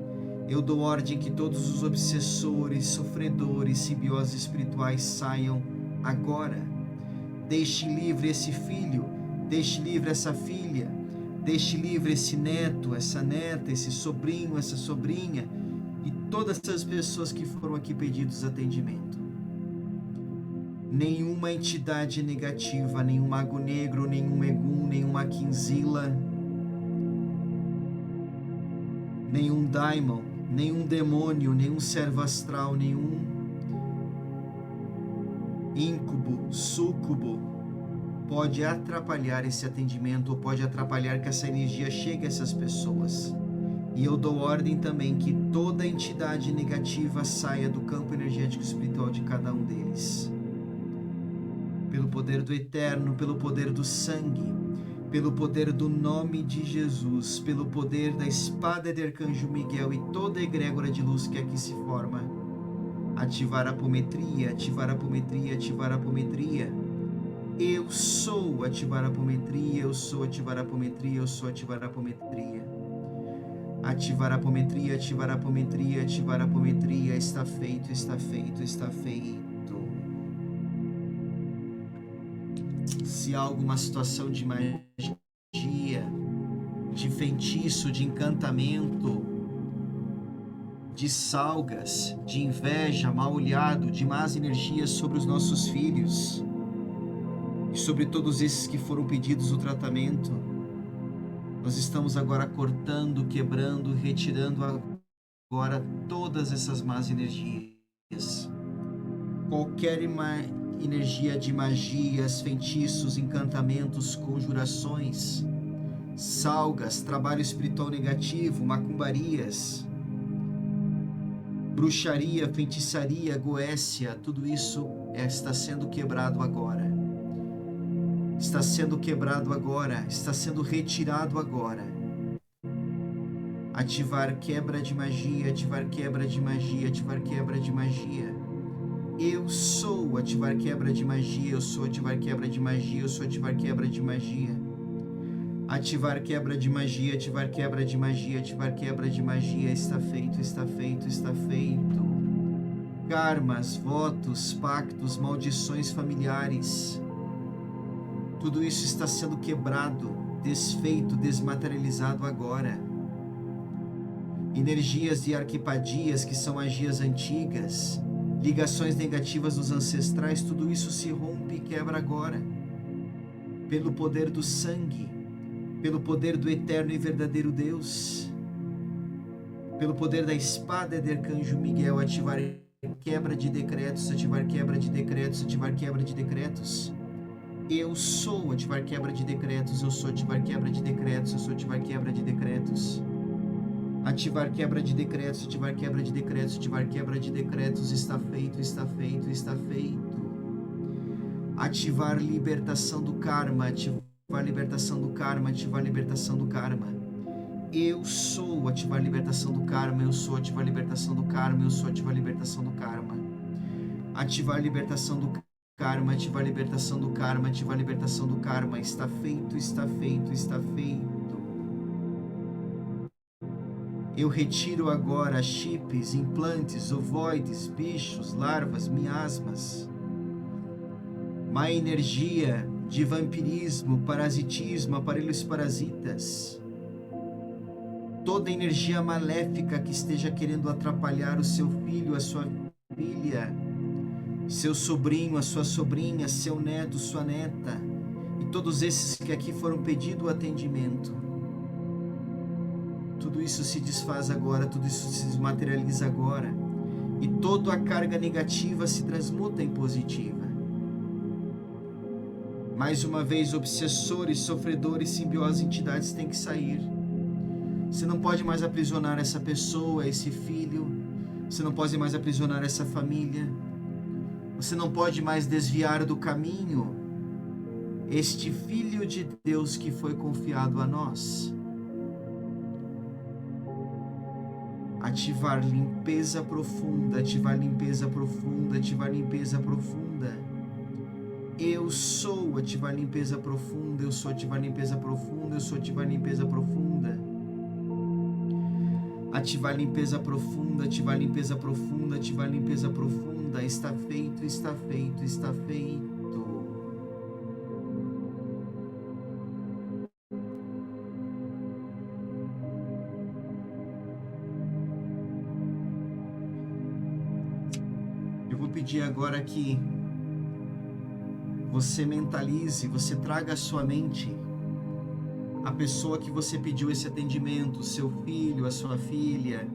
Eu dou ordem que todos os obsessores, sofredores, simbioses espirituais saiam agora. Deixe livre esse filho, deixe livre essa filha, deixe livre esse neto, essa neta, esse sobrinho, essa sobrinha e todas essas pessoas que foram aqui pedidos atendimento. Nenhuma entidade negativa, nenhum mago negro, nenhum egum, nenhuma quinzila, nenhum daimon, nenhum demônio, nenhum servo astral, nenhum íncube, súcubo pode atrapalhar esse atendimento ou pode atrapalhar que essa energia chegue a essas pessoas. E eu dou ordem também que toda entidade negativa saia do campo energético espiritual de cada um deles. Pelo poder do Eterno, pelo poder do sangue, pelo poder do nome de Jesus, pelo poder da espada de Arcanjo Miguel e toda a egrégora de luz que aqui se forma. Ativar a apometria, ativar a apometria, ativar a apometria. Eu sou ativar a apometria, eu sou ativar a apometria, eu sou ativar a apometria. Ativar a apometria, ativar a apometria, ativar a apometria. Está feito, está feito, está feito. Se há alguma situação de magia, de feitiço, de encantamento, de salgas, de inveja, mal-olhado, de más energias sobre os nossos filhos e sobre todos esses que foram pedidos o tratamento, nós estamos agora cortando, quebrando, retirando agora todas essas más energias. Qualquer energia de magias, feitiços, encantamentos, conjurações, salgas, trabalho espiritual negativo, macumbarias, bruxaria, feitiçaria, goécia, tudo isso está sendo quebrado agora. Está sendo quebrado agora, está sendo retirado agora. Ativar quebra de magia, ativar quebra de magia, ativar quebra de magia. Eu sou ativar quebra de magia, eu sou ativar quebra de magia, eu sou ativar quebra de magia. Ativar quebra de magia, ativar quebra de magia, ativar quebra de magia. Está feito, está feito, está feito. Karmas, votos, pactos, maldições familiares. Tudo isso está sendo quebrado, desfeito, desmaterializado agora. Energias de arquipadias, que são magias antigas, ligações negativas dos ancestrais, tudo isso se rompe e quebra agora. Pelo poder do sangue, pelo poder do eterno e verdadeiro Deus, pelo poder da espada de Arcanjo Miguel, ativar quebra de decretos, ativar quebra de decretos, ativar quebra de decretos. Eu sou ativar quebra de decretos, eu sou ativar quebra de decretos, eu sou ativar quebra de decretos. Ativar quebra de decretos, ativar quebra de decretos, ativar quebra de decretos. Está feito, está feito, está feito. Ativar libertação do karma, ativar libertação do karma, ativar libertação do karma. Eu sou ativar libertação do karma, eu sou ativar libertação do karma, eu sou ativar libertação do karma. Ativar libertação do karma, ativar libertação do karma, ativar libertação do karma. Está feito, está feito, está feito. Eu retiro agora chips, implantes, ovoides, bichos, larvas, miasmas. Má energia de vampirismo, parasitismo, aparelhos parasitas. Toda energia maléfica que esteja querendo atrapalhar o seu filho, a sua filha, seu sobrinho, a sua sobrinha, seu neto, sua neta, e todos esses que aqui foram pedido atendimento. Tudo isso se desfaz agora, tudo isso se desmaterializa agora, e toda a carga negativa se transmuta em positiva. Mais uma vez, obsessores, sofredores, simbiose, entidades têm que sair. Você não pode mais aprisionar essa pessoa, esse filho. Você não pode mais aprisionar essa família. Você não pode mais desviar do caminho este Filho de Deus que foi confiado a nós. Ativar limpeza profunda, ativar limpeza profunda, ativar limpeza profunda. Eu sou ativar limpeza profunda, eu sou ativar limpeza profunda, eu sou ativar limpeza profunda. Ativar limpeza profunda, ativar limpeza profunda, ativar limpeza profunda. Está feito, está feito, está feito. Eu vou pedir agora que você mentalize, você traga à sua mente a pessoa que você pediu esse atendimento, seu filho, a sua filha.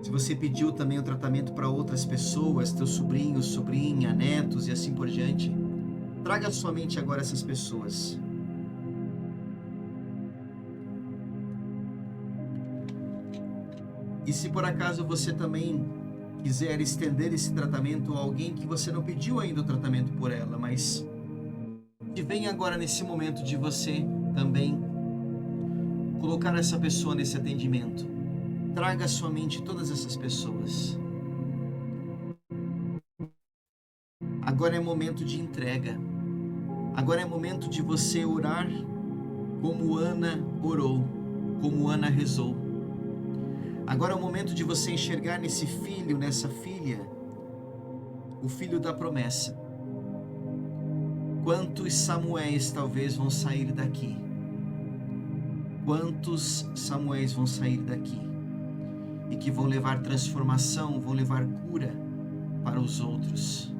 Se você pediu também o tratamento para outras pessoas, teu sobrinho, sobrinha, netos e assim por diante, traga à sua mente agora essas pessoas. E se por acaso você também quiser estender esse tratamento a alguém que você não pediu ainda o tratamento por ela, mas que vem agora nesse momento de você também colocar essa pessoa nesse atendimento. Traga à sua mente todas essas pessoas. Agora é momento de entrega. Agora é momento de você orar como Ana orou, como Ana rezou. Agora é o momento de você enxergar nesse filho, nessa filha, o filho da promessa. Quantos Samuéis talvez vão sair daqui? Quantos Samuéis vão sair daqui? E que vão levar transformação, vão levar cura para os outros.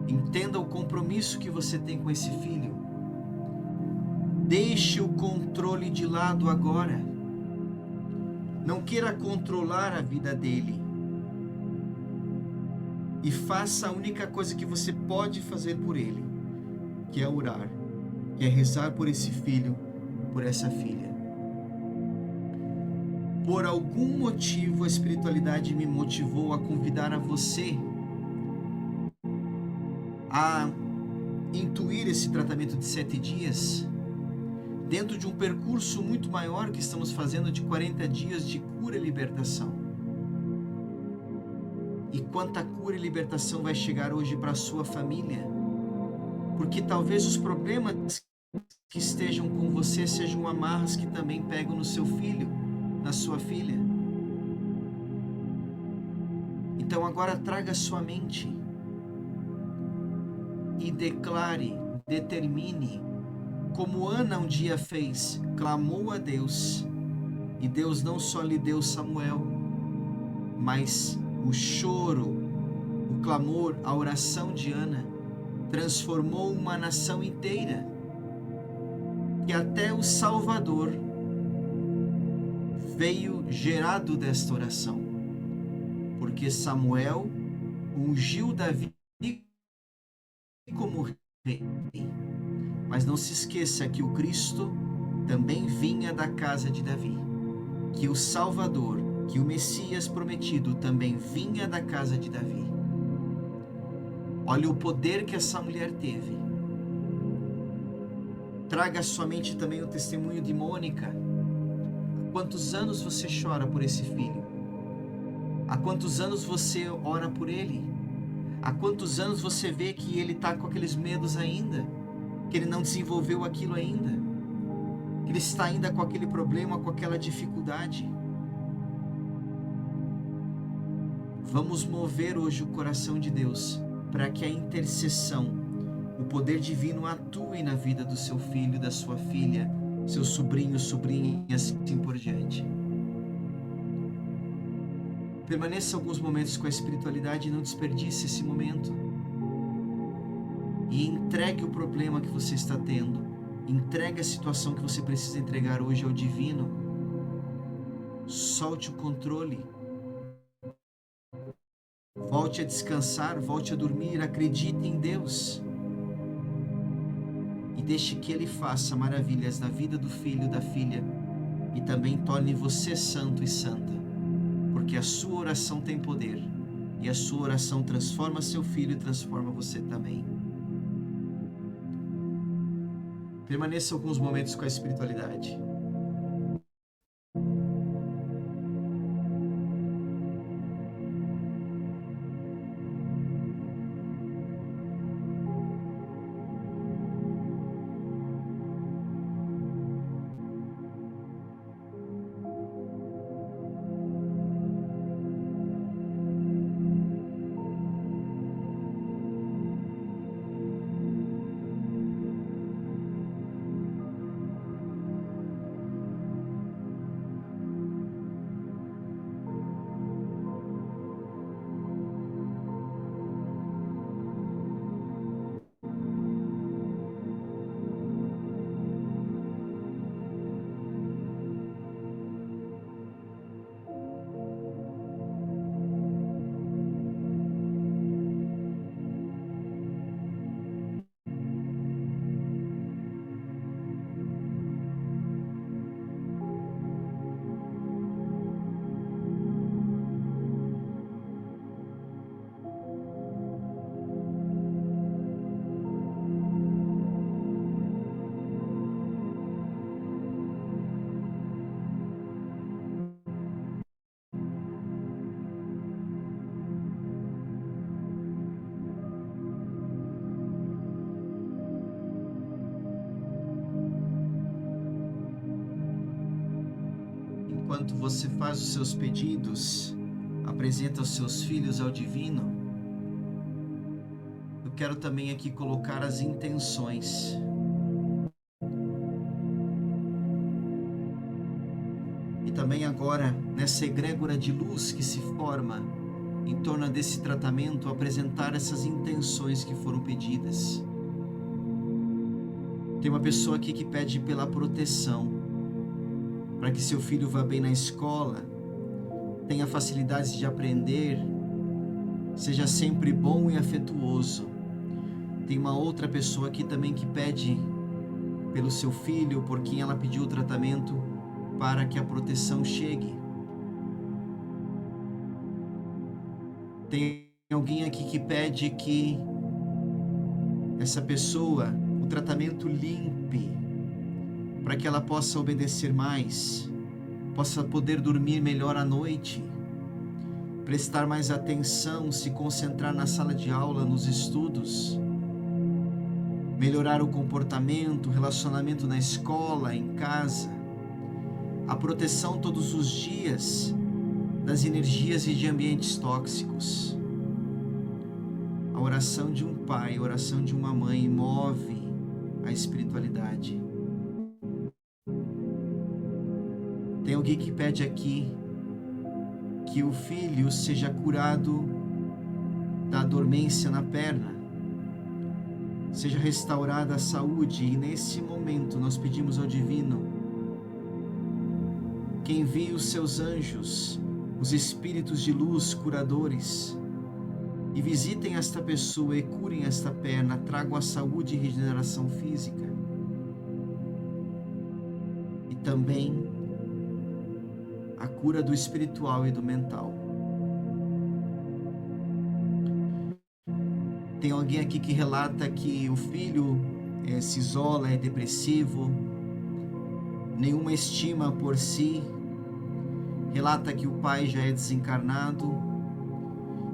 Entenda o compromisso que você tem com esse filho. Deixe o controle de lado agora. Não queira controlar a vida dele. E faça a única coisa que você pode fazer por ele, que é orar, que é rezar por esse filho, por essa filha. Por algum motivo, a espiritualidade me motivou a convidar a você a intuir esse tratamento de 7 dias, dentro de um percurso muito maior que estamos fazendo de 40 dias de cura e libertação. E quanta cura e libertação vai chegar hoje para a sua família? Porque talvez os problemas que estejam com você sejam amarras que também pegam no seu filho, na sua filha. Então agora traga a sua mente e declare, determine, como Ana um dia fez, clamou a Deus, e Deus não só lhe deu Samuel, mas o choro, o clamor, a oração de Ana transformou uma nação inteira, que até o Salvador veio gerado desta oração, porque Samuel ungiu Davi como rei. Mas não se esqueça que o Cristo também vinha da casa de Davi, que o Salvador, que o Messias prometido também vinha da casa de Davi. Olha o poder que essa mulher teve. Traga à sua mente também o testemunho de Mônica. Há quantos anos você chora por esse filho? Há quantos anos você ora por ele? Há quantos anos você vê que ele está com aqueles medos ainda? Que ele não desenvolveu aquilo ainda? Que ele está ainda com aquele problema, com aquela dificuldade? Vamos mover hoje o coração de Deus para que a intercessão, o poder divino atue na vida do seu filho, da sua filha, seu sobrinho, sobrinha e assim por diante. Permaneça alguns momentos com a espiritualidade e não desperdice esse momento. E entregue o problema que você está tendo. Entregue a situação que você precisa entregar hoje ao divino. Solte o controle. Volte a descansar, volte a dormir. Acredite em Deus. E deixe que Ele faça maravilhas na vida do filho, da filha. E também torne você santo e santa. Porque a sua oração tem poder, e a sua oração transforma seu filho e transforma você também. Permaneça alguns momentos com a espiritualidade. Enquanto você faz os seus pedidos, apresenta os seus filhos ao divino, eu quero também aqui colocar as intenções. E também agora, nessa egrégora de luz que se forma em torno desse tratamento, apresentar essas intenções que foram pedidas. Tem uma pessoa aqui que pede pela proteção, para que seu filho vá bem na escola, tenha facilidades de aprender, seja sempre bom e afetuoso. Tem uma outra pessoa aqui também que pede pelo seu filho, por quem ela pediu o tratamento, para que a proteção chegue. Tem alguém aqui que pede que essa pessoa, o tratamento limpe, para que ela possa obedecer mais, possa poder dormir melhor à noite, prestar mais atenção, se concentrar na sala de aula, nos estudos. melhorar o comportamento, o relacionamento na escola, em casa, a proteção todos os dias das energias e de ambientes tóxicos. A oração de um pai, a oração de uma mãe move a espiritualidade. Tem alguém que pede aqui que o filho seja curado da dormência na perna, seja restaurada a saúde, e nesse momento nós pedimos ao Divino que envie os seus anjos, os espíritos de luz curadores, e visitem esta pessoa e curem esta perna, tragam a saúde e regeneração física. E também a cura do espiritual e do mental. Tem alguém aqui que relata que o filho se isola, é depressivo, nenhuma estima por si, relata que o pai já é desencarnado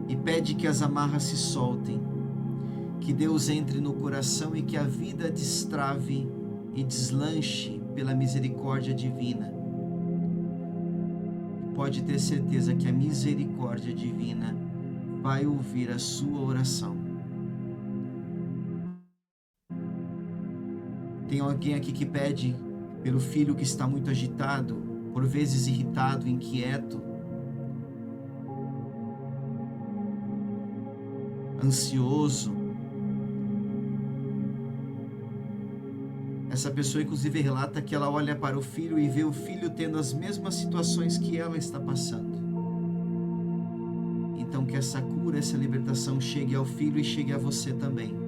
e pede que as amarras se soltem, que Deus entre no coração e que a vida destrave e deslanche pela misericórdia divina. Pode ter certeza que a misericórdia divina vai ouvir a sua oração. Tem alguém aqui que pede pelo filho que está muito agitado, por vezes irritado, inquieto, ansioso. Essa pessoa inclusive relata que ela olha para o filho e vê o filho tendo as mesmas situações que ela está passando. Então que essa cura, essa libertação chegue ao filho e chegue a você também.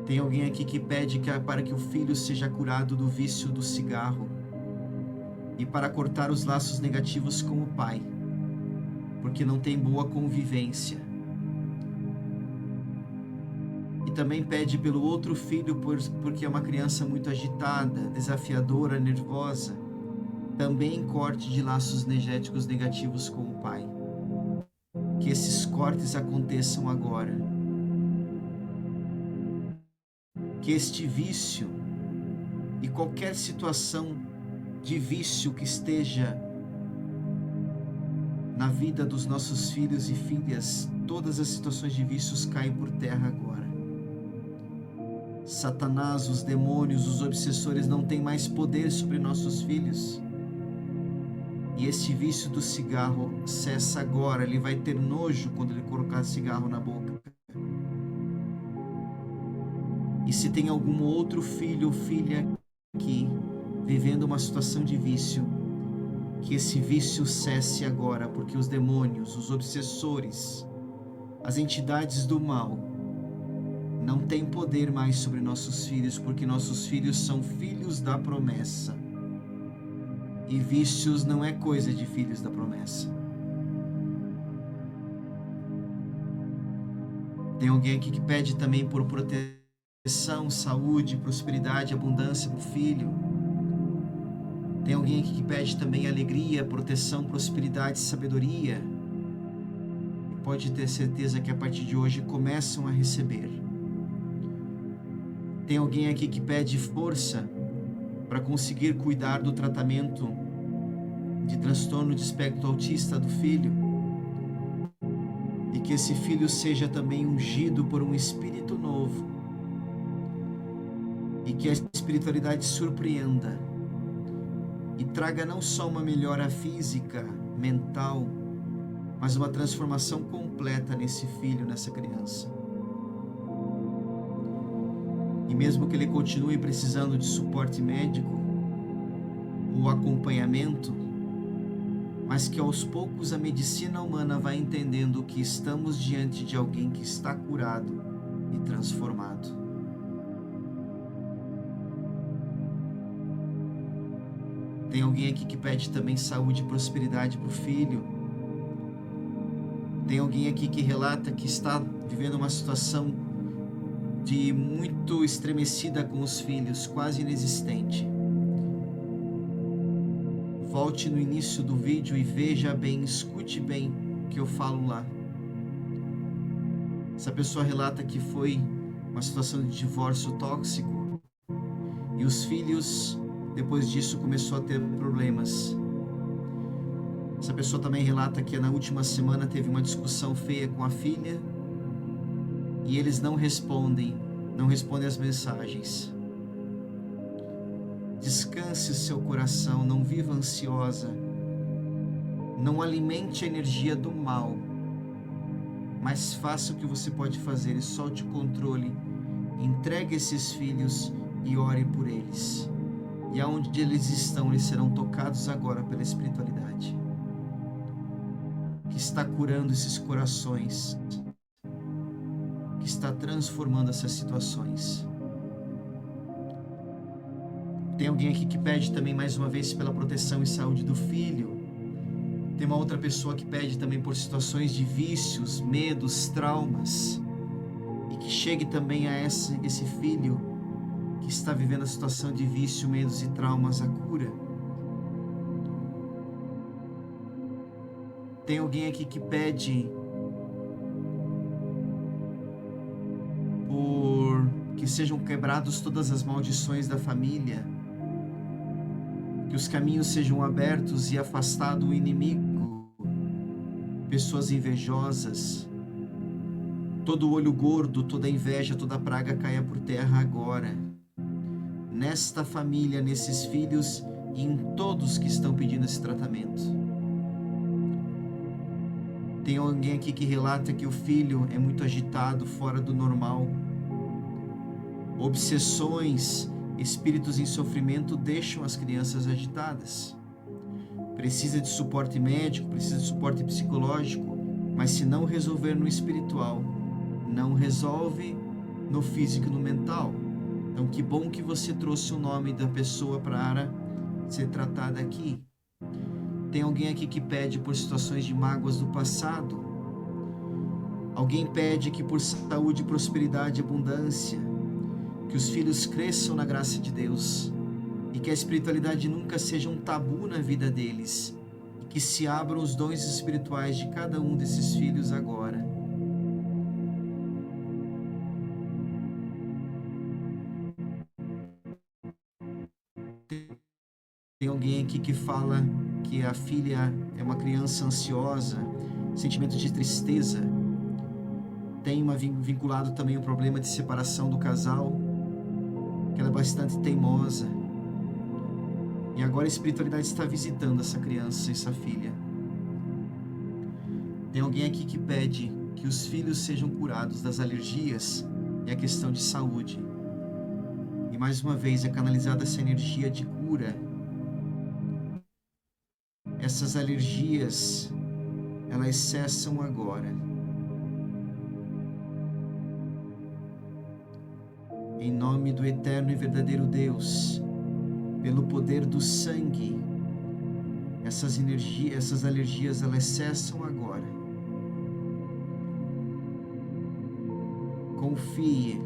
Tem alguém aqui que pede para que o filho seja curado do vício do cigarro e para cortar os laços negativos com o pai, porque não tem boa convivência. E também pede pelo outro filho porque é uma criança muito agitada, desafiadora, nervosa. Também corte de laços energéticos negativos com o pai. Que esses cortes aconteçam agora. Que este vício e qualquer situação de vício que esteja na vida dos nossos filhos e filhas, todas as situações de vícios caem por terra agora. Satanás, os demônios, os obsessores não têm mais poder sobre nossos filhos. E este vício do cigarro cessa agora. Ele vai ter nojo quando ele colocar cigarro na boca. E se tem algum outro filho ou filha aqui vivendo uma situação de vício, que esse vício cesse agora, porque os demônios, os obsessores, as entidades do mal não têm poder mais sobre nossos filhos, porque nossos filhos são filhos da promessa. E vícios não é coisa de filhos da promessa. Tem alguém aqui que pede também por proteção, saúde, prosperidade, abundância para o filho. Tem alguém aqui que pede também alegria, proteção, prosperidade, sabedoria. E pode ter certeza que a partir de hoje começam a receber. Tem alguém aqui que pede força para conseguir cuidar do tratamento de transtorno de espectro autista do filho. E que esse filho seja também ungido por um espírito novo. E que a espiritualidade surpreenda e traga não só uma melhora física, mental, mas uma transformação completa nesse filho, nessa criança. E mesmo que ele continue precisando de suporte médico ou acompanhamento, mas que aos poucos a medicina humana vai entendendo que estamos diante de alguém que está curado e transformado. Tem alguém aqui que pede também saúde e prosperidade para o filho. Tem alguém aqui que relata que está vivendo uma situação de muito estremecida com os filhos, quase inexistente. Volte no início do vídeo e veja bem, escute bem o que eu falo lá. Essa pessoa relata que foi uma situação de divórcio tóxico e os filhos, depois disso, começou a ter problemas. Essa pessoa também relata que na última semana teve uma discussão feia com a filha e eles não respondem às mensagens. Descanse o seu coração, não viva ansiosa, não alimente a energia do mal, mas faça o que você pode fazer e solte o controle, entregue esses filhos e ore por eles. E aonde eles estão, eles serão tocados agora pela espiritualidade, que está curando esses corações, que está transformando essas situações. Tem alguém aqui que pede também mais uma vez pela proteção e saúde do filho. Tem uma outra pessoa que pede também por situações de vícios, medos, traumas. E que chegue também a esse filho que está vivendo a situação de vício, medos e traumas, a cura. Tem alguém aqui que pede por que sejam quebrados todas as maldições da família, que os caminhos sejam abertos e afastado o inimigo, pessoas invejosas, todo olho gordo, toda inveja, toda praga caia por terra agora, nesta família, nesses filhos e em todos que estão pedindo esse tratamento. Tem alguém aqui que relata que o filho é muito agitado, fora do normal. Obsessões, espíritos em sofrimento deixam as crianças agitadas. Precisa de suporte médico, precisa de suporte psicológico, mas se não resolver no espiritual, não resolve no físico e no mental. Então, que bom que você trouxe o nome da pessoa para ser tratada aqui. Tem alguém aqui que pede por situações de mágoas do passado. Alguém pede que por saúde, prosperidade e abundância, que os filhos cresçam na graça de Deus e que a espiritualidade nunca seja um tabu na vida deles e que se abram os dons espirituais de cada um desses filhos agora. Tem alguém aqui que fala que a filha é uma criança ansiosa, sentimento de tristeza. Tem vinculado também o problema de separação do casal, que ela é bastante teimosa. E agora a espiritualidade está visitando essa criança, essa filha. Tem alguém aqui que pede que os filhos sejam curados das alergias e a questão de saúde. E mais uma vez é canalizada essa energia de cura. Essas alergias, elas cessam agora. Em nome do eterno e verdadeiro Deus, pelo poder do sangue, essas alergias, elas cessam agora. Confie.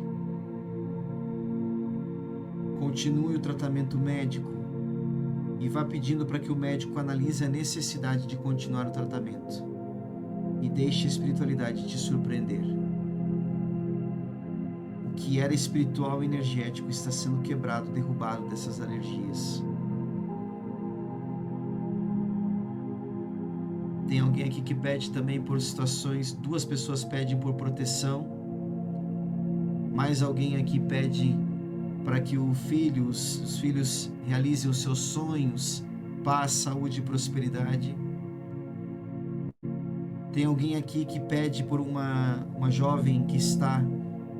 Continue o tratamento médico e vá pedindo para que o médico analise a necessidade de continuar o tratamento. E deixe a espiritualidade te surpreender. O que era espiritual e energético está sendo quebrado, derrubado dessas alergias. Tem alguém aqui que pede também por situações, 2 pessoas pedem por proteção, mais alguém aqui pede para que os filhos realizem os seus sonhos, paz, saúde e prosperidade. Tem alguém aqui que pede por uma jovem que está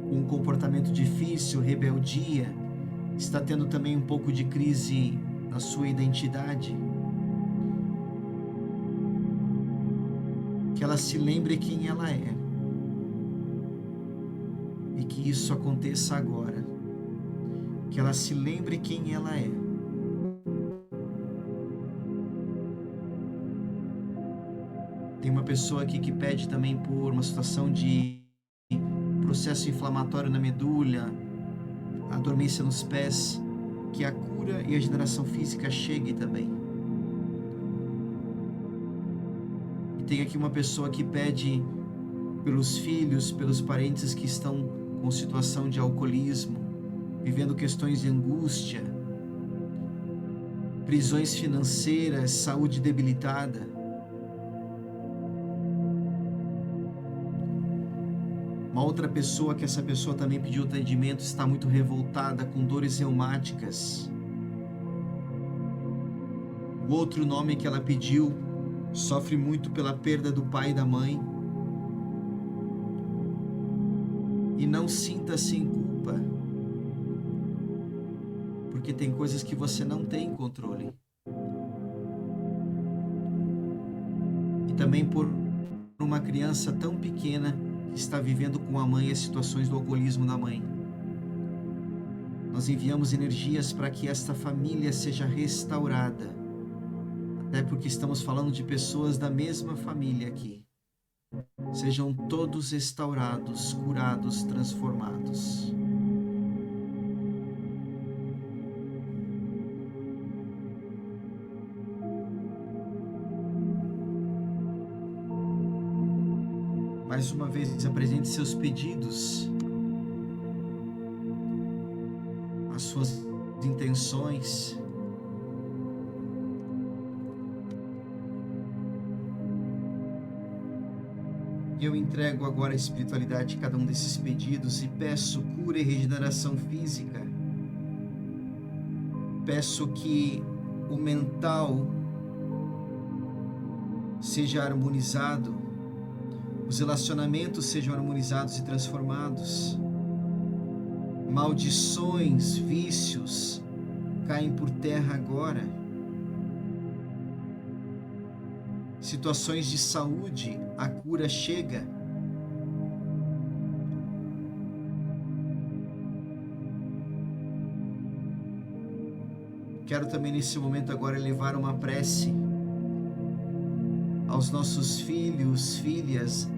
com um comportamento difícil, rebeldia, está tendo também um pouco de crise na sua identidade. Que ela se lembre quem ela é e que isso aconteça agora. Que ela se lembre quem ela é. Tem uma pessoa aqui que pede também por uma situação de processo inflamatório na medula, a dormência nos pés, que a cura e a regeneração física chegue também. E tem aqui uma pessoa que pede pelos filhos, pelos parentes que estão com situação de alcoolismo, vivendo questões de angústia, prisões financeiras, saúde debilitada. Uma outra pessoa, que essa pessoa também pediu atendimento, está muito revoltada, com dores reumáticas. O outro nome que ela pediu sofre muito pela perda do pai e da mãe. E não sinta-se em culpa, porque tem coisas que você não tem controle. E também por uma criança tão pequena que está vivendo com a mãe as situações do alcoolismo da mãe. Nós enviamos energias para que esta família seja restaurada, até porque estamos falando de pessoas da mesma família aqui. Sejam todos restaurados, curados, transformados. Mais uma vez, apresente seus pedidos, as suas intenções. Eu entrego agora a espiritualidade de cada um desses pedidos e peço cura e regeneração física. Peço que o mental seja harmonizado, os relacionamentos sejam harmonizados e transformados. Maldições, vícios caem por terra agora. Situações de saúde, a cura chega. Quero também nesse momento agora elevar uma prece aos nossos filhos, filhas,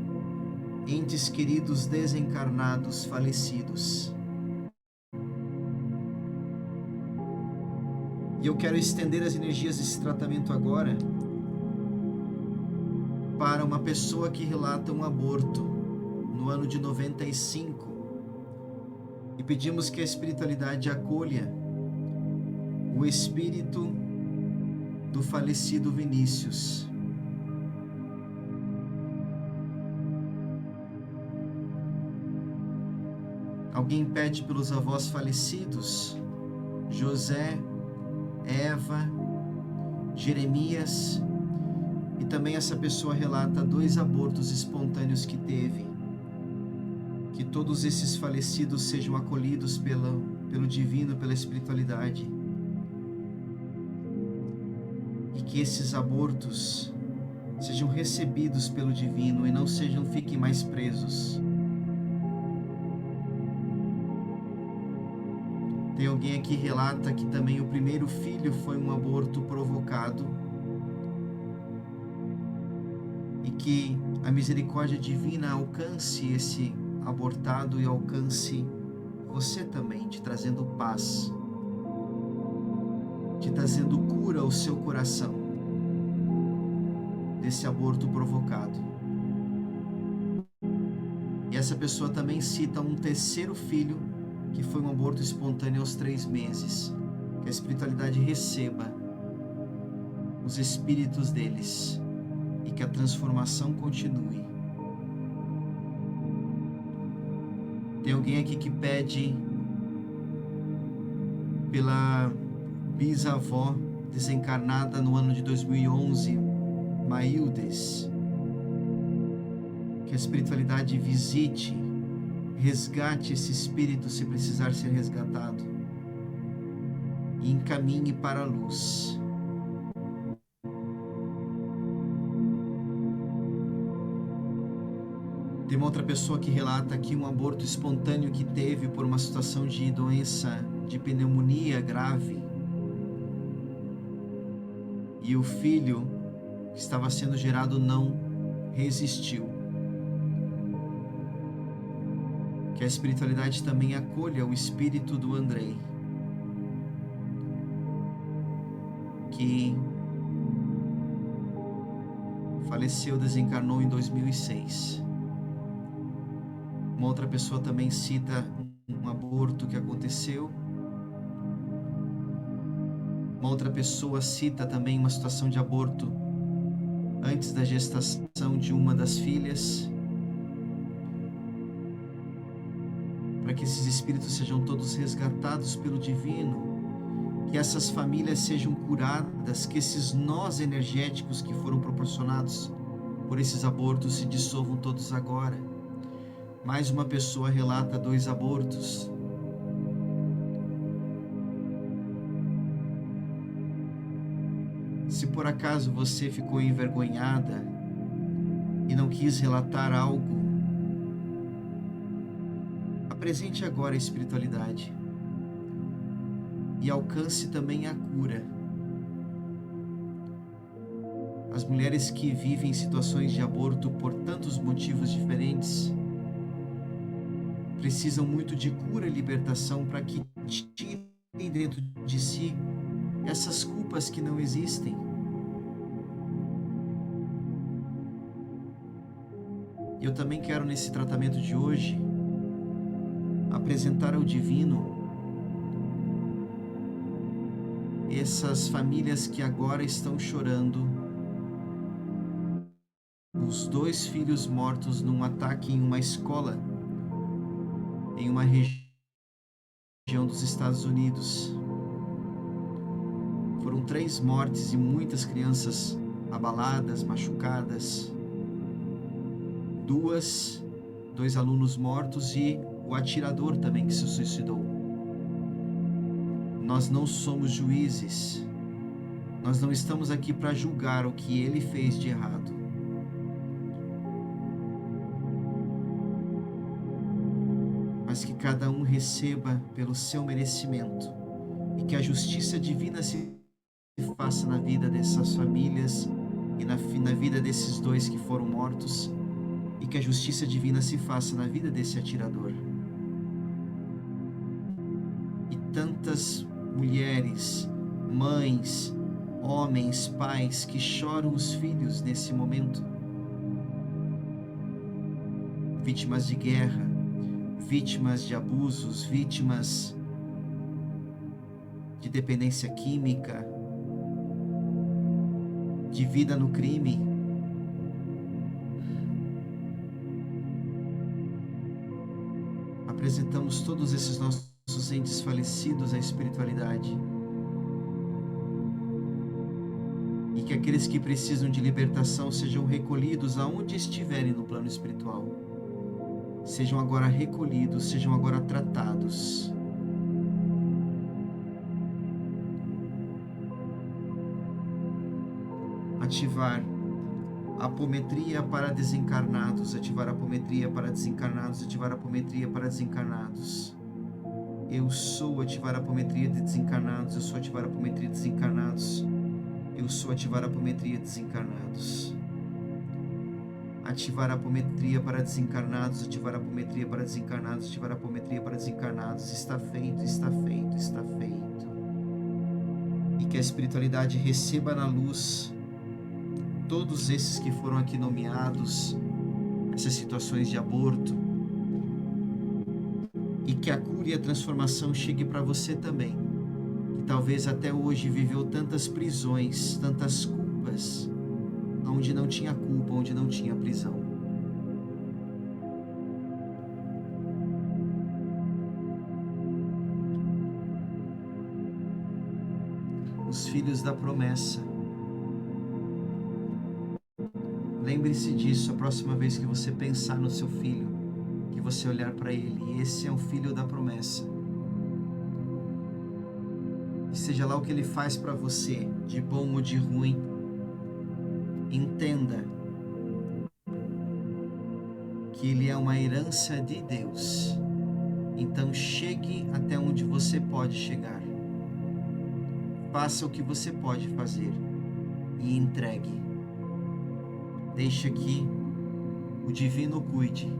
entes queridos desencarnados, falecidos. E eu quero estender as energias desse tratamento agora para uma pessoa que relata um aborto no ano de 95. E pedimos que a espiritualidade acolha o espírito do falecido Vinícius. Alguém pede pelos avós falecidos, José, Eva, Jeremias, e também essa pessoa relata 2 abortos espontâneos que teve. Que todos esses falecidos sejam acolhidos pelo divino, pela espiritualidade. E que esses abortos sejam recebidos pelo divino e não fiquem mais presos. Tem alguém aqui que relata que também o primeiro filho foi um aborto provocado e que a misericórdia divina alcance esse abortado e alcance você também, te trazendo paz, te trazendo cura ao seu coração desse aborto provocado. E essa pessoa também cita um terceiro filho que foi um aborto espontâneo aos 3 meses. Que a espiritualidade receba os espíritos deles e que a transformação continue. Tem alguém aqui que pede pela bisavó desencarnada no ano de 2011, Maildes. Que a espiritualidade visite, resgate esse espírito se precisar ser resgatado e encaminhe para a luz. Tem uma outra pessoa que relata aqui um aborto espontâneo que teve por uma situação de doença de pneumonia grave. E o filho que estava sendo gerado não resistiu. Que a espiritualidade também acolha o espírito do Andrei, que faleceu, desencarnou em 2006. Uma outra pessoa também cita um aborto que aconteceu. Uma outra pessoa cita também uma situação de aborto antes da gestação de uma das filhas. Para que esses espíritos sejam todos resgatados pelo divino, que essas famílias sejam curadas, que esses nós energéticos que foram proporcionados por esses abortos se dissolvam todos agora. Mais uma pessoa relata 2 abortos. Se por acaso você ficou envergonhada e não quis relatar algo, apresente agora a espiritualidade e alcance também a cura. As mulheres que vivem situações de aborto por tantos motivos diferentes precisam muito de cura e libertação para que tirem dentro de si essas culpas que não existem. Eu também quero, nesse tratamento de hoje, apresentar ao divino essas famílias que agora estão chorando, os 2 filhos mortos num ataque em uma escola, em uma região dos Estados Unidos. Foram 3 mortes e muitas crianças abaladas, machucadas. 2 alunos mortos e o atirador também que se suicidou. Nós não somos juízes. Nós não estamos aqui para julgar o que ele fez de errado. Mas que cada um receba pelo seu merecimento e que a justiça divina se faça na vida dessas famílias e na vida desses 2 que foram mortos, e que a justiça divina se faça na vida desse atirador. E tantas mulheres, mães, homens, pais que choram os filhos nesse momento, vítimas de guerra, vítimas de abusos, vítimas de dependência química, de vida no crime. Apresentamos todos esses nossos entes falecidos à espiritualidade. E que aqueles que precisam de libertação sejam recolhidos aonde estiverem no plano espiritual. Sejam agora recolhidos, sejam agora tratados. Ativar a apometria para desencarnados, ativar a apometria para desencarnados, ativar a apometria para desencarnados. Eu sou ativar a apometria de desencarnados, eu sou ativar a apometria de desencarnados. Eu sou ativar a apometria de desencarnados. Ativar a apometria para desencarnados, ativar a apometria para desencarnados, ativar a apometria para desencarnados. Está feito, está feito, está feito. E que a espiritualidade receba na luz todos esses que foram aqui nomeados, essas situações de aborto, e que a cura e a transformação chegue para você também, que talvez até hoje viveu tantas prisões, tantas culpas, onde não tinha culpa, onde não tinha prisão. Os filhos da promessa. Lembre-se disso a próxima vez que você pensar no seu filho, que você olhar para ele. Esse é um filho da promessa. E seja lá o que ele faz para você, de bom ou de ruim, entenda que ele é uma herança de Deus. Então chegue até onde você pode chegar. Faça o que você pode fazer e entregue. Deixa que o divino cuide.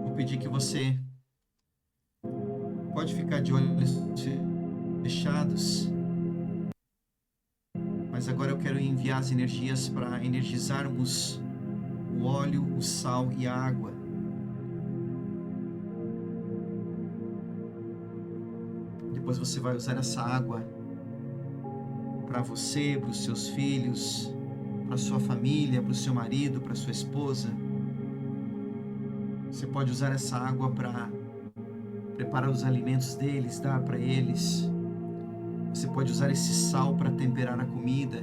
Vou pedir que você pode ficar de olhos fechados. Mas agora eu quero enviar as energias para energizarmos o óleo, o sal e a água. Depois você vai usar essa água para você, para os seus filhos, para sua família, para o seu marido, para sua esposa. Você pode usar essa água para preparar os alimentos deles, dar para eles. Você pode usar esse sal para temperar a comida.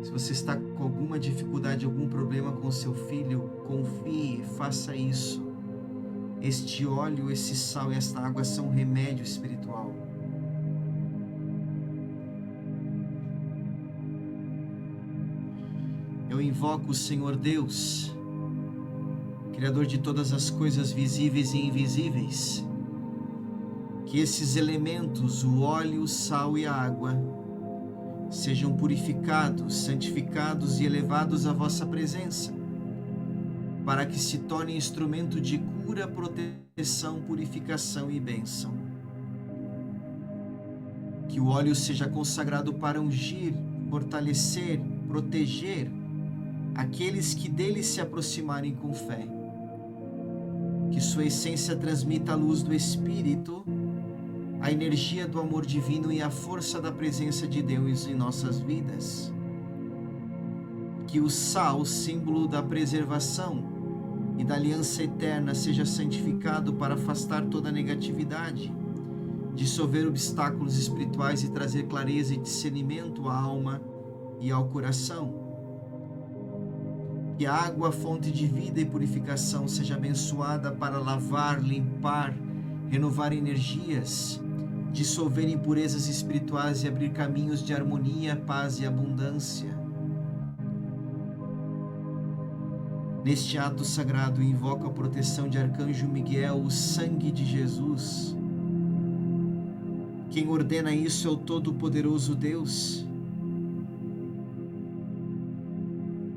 Se você está com alguma dificuldade, algum problema com seu filho, confie, faça isso. Este óleo, esse sal e esta água são um remédio espiritual. Eu invoco o Senhor Deus, Criador de todas as coisas visíveis e invisíveis, que esses elementos, o óleo, o sal e a água, sejam purificados, santificados e elevados à vossa presença, para que se torne instrumento de cura, proteção, purificação e bênção. Que o óleo seja consagrado para ungir, fortalecer, proteger aqueles que dele se aproximarem com fé. Que sua essência transmita a luz do Espírito, a energia do amor divino e a força da presença de Deus em nossas vidas. Que o sal, símbolo da preservação e da aliança eterna, seja santificado para afastar toda negatividade, dissolver obstáculos espirituais e trazer clareza e discernimento à alma e ao coração. Que a água, fonte de vida e purificação, seja abençoada para lavar, limpar, renovar energias, dissolver impurezas espirituais e abrir caminhos de harmonia, paz e abundância. Neste ato sagrado, invoco a proteção de Arcanjo Miguel, o sangue de Jesus. Quem ordena isso é o Todo-Poderoso Deus.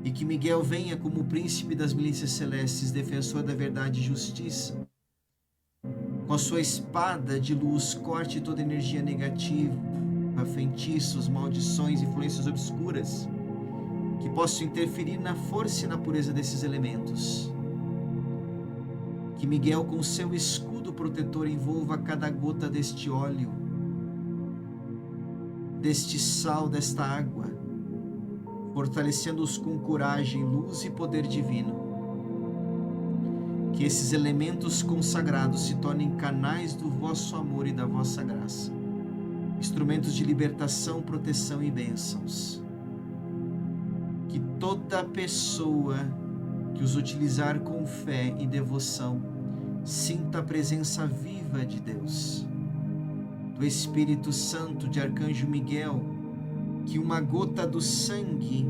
E que Miguel venha como príncipe das milícias celestes, defensor da verdade e justiça. Com a sua espada de luz, corte toda energia negativa, feitiços, maldições, influências obscuras, que possam interferir na força e na pureza desses elementos. Que Miguel, com seu escudo protetor, envolva cada gota deste óleo, deste sal, desta água, fortalecendo-os com coragem, luz e poder divino. Que esses elementos consagrados se tornem canais do vosso amor e da vossa graça, instrumentos de libertação, proteção e bênçãos. Que toda pessoa que os utilizar com fé e devoção sinta a presença viva de Deus, do Espírito Santo, de Arcanjo Miguel. Que uma gota do sangue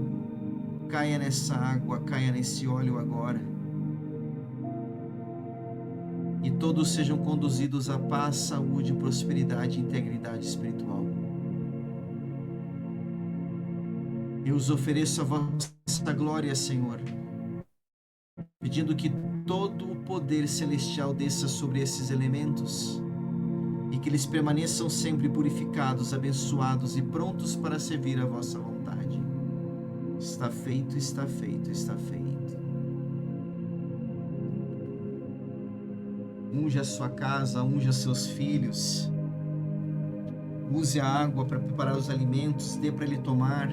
caia nessa água, caia nesse óleo agora. E todos sejam conduzidos à paz, saúde, prosperidade e integridade espiritual. Eu os ofereço a vossa glória, Senhor, pedindo que todo o poder celestial desça sobre esses elementos e que eles permaneçam sempre purificados, abençoados e prontos para servir a vossa vontade. Está feito, está feito, está feito. Unja a sua casa, unja seus filhos. Use a água para preparar os alimentos, dê para ele tomar.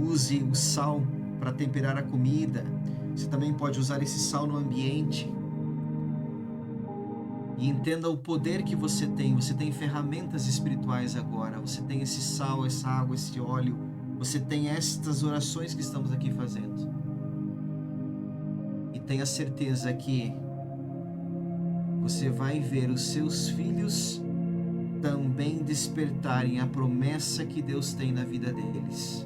Use o sal para temperar a comida. Você também pode usar esse sal no ambiente. E entenda o poder que você tem. Você tem ferramentas espirituais agora. Você tem esse sal, essa água, esse óleo. Você tem estas orações que estamos aqui fazendo. E tenha certeza que você vai ver os seus filhos também despertarem a promessa que Deus tem na vida deles.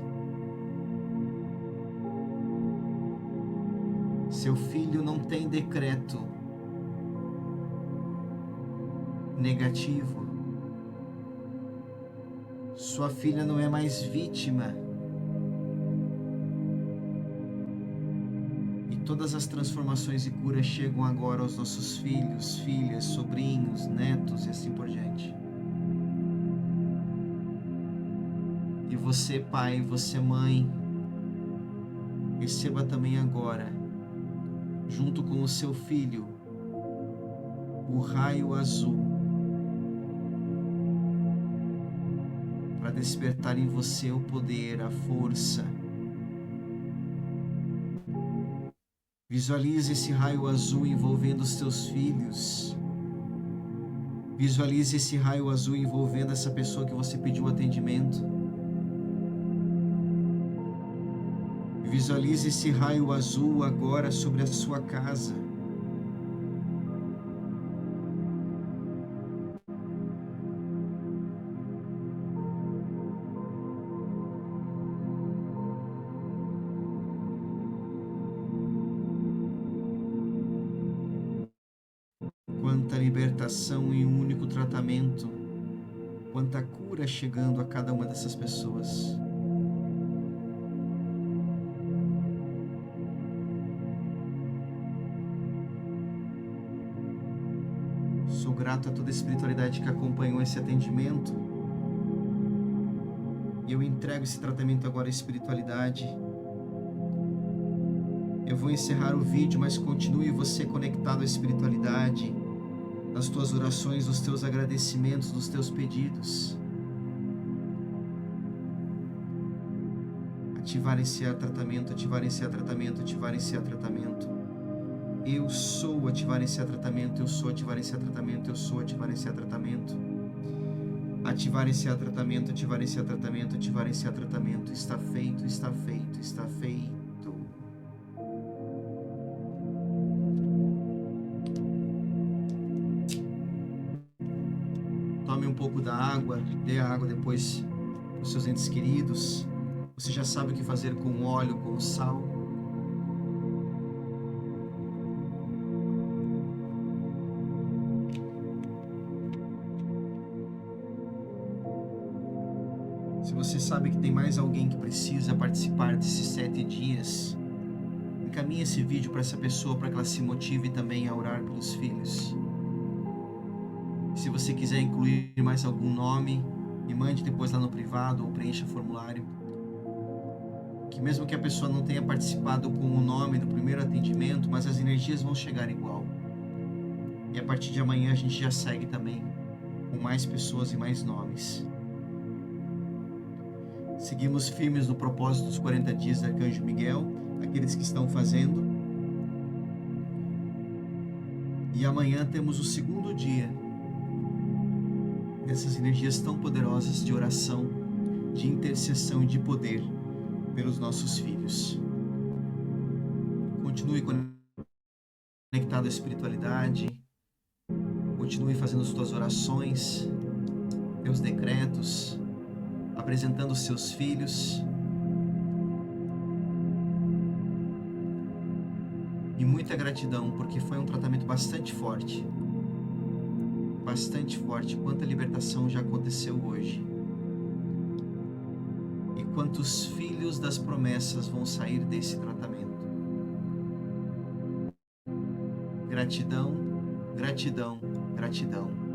Seu filho não tem decreto negativo. Sua filha não é mais vítima. E todas as transformações e curas chegam agora aos nossos filhos, filhas, sobrinhos, netos e assim por diante. E você, pai, você, mãe, receba também agora, junto com o seu filho, o raio azul, para despertar em você o poder, a força. Visualize esse raio azul envolvendo os teus filhos. Visualize esse raio azul envolvendo essa pessoa que você pediu atendimento. Visualize esse raio azul agora sobre a sua casa. Quanta libertação em um único tratamento. Quanta cura chegando a cada uma dessas pessoas. Sou grato a toda a espiritualidade que acompanhou esse atendimento. E eu entrego esse tratamento agora à espiritualidade. Eu vou encerrar o vídeo, mas continue você conectado à espiritualidade, nas tuas orações, nos teus agradecimentos, nos teus pedidos. Ativar esse tratamento, ativar esse tratamento, ativar esse tratamento. Eu sou ativar esse tratamento, eu sou ativar esse tratamento, eu sou ativar esse tratamento. Ativar esse tratamento, ativar esse tratamento, ativar esse tratamento. Está feito, está feito, está feito. Tome um pouco da água, dê a água depois para os seus entes queridos. Você já sabe o que fazer com óleo, com sal. Se você sabe que tem mais alguém que precisa participar desses 7 dias, encaminhe esse vídeo para essa pessoa para que ela se motive também a orar pelos filhos. Se você quiser incluir mais algum nome, me mande depois lá no privado ou preencha formulário. Que mesmo que a pessoa não tenha participado com o nome do primeiro atendimento, mas as energias vão chegar igual. E a partir de amanhã a gente já segue também com mais pessoas e mais nomes. Seguimos firmes no propósito dos 40 dias do Arcanjo Miguel, aqueles que estão fazendo. E amanhã temos o segundo dia dessas energias tão poderosas de oração, de intercessão e de poder pelos nossos filhos. Continue conectado à espiritualidade, continue fazendo as suas orações, teus decretos, apresentando os seus filhos. E muita gratidão, porque foi um tratamento bastante forte. Bastante forte. Quanta libertação já aconteceu hoje. E quantos filhos das promessas vão sair desse tratamento. Gratidão, gratidão, gratidão.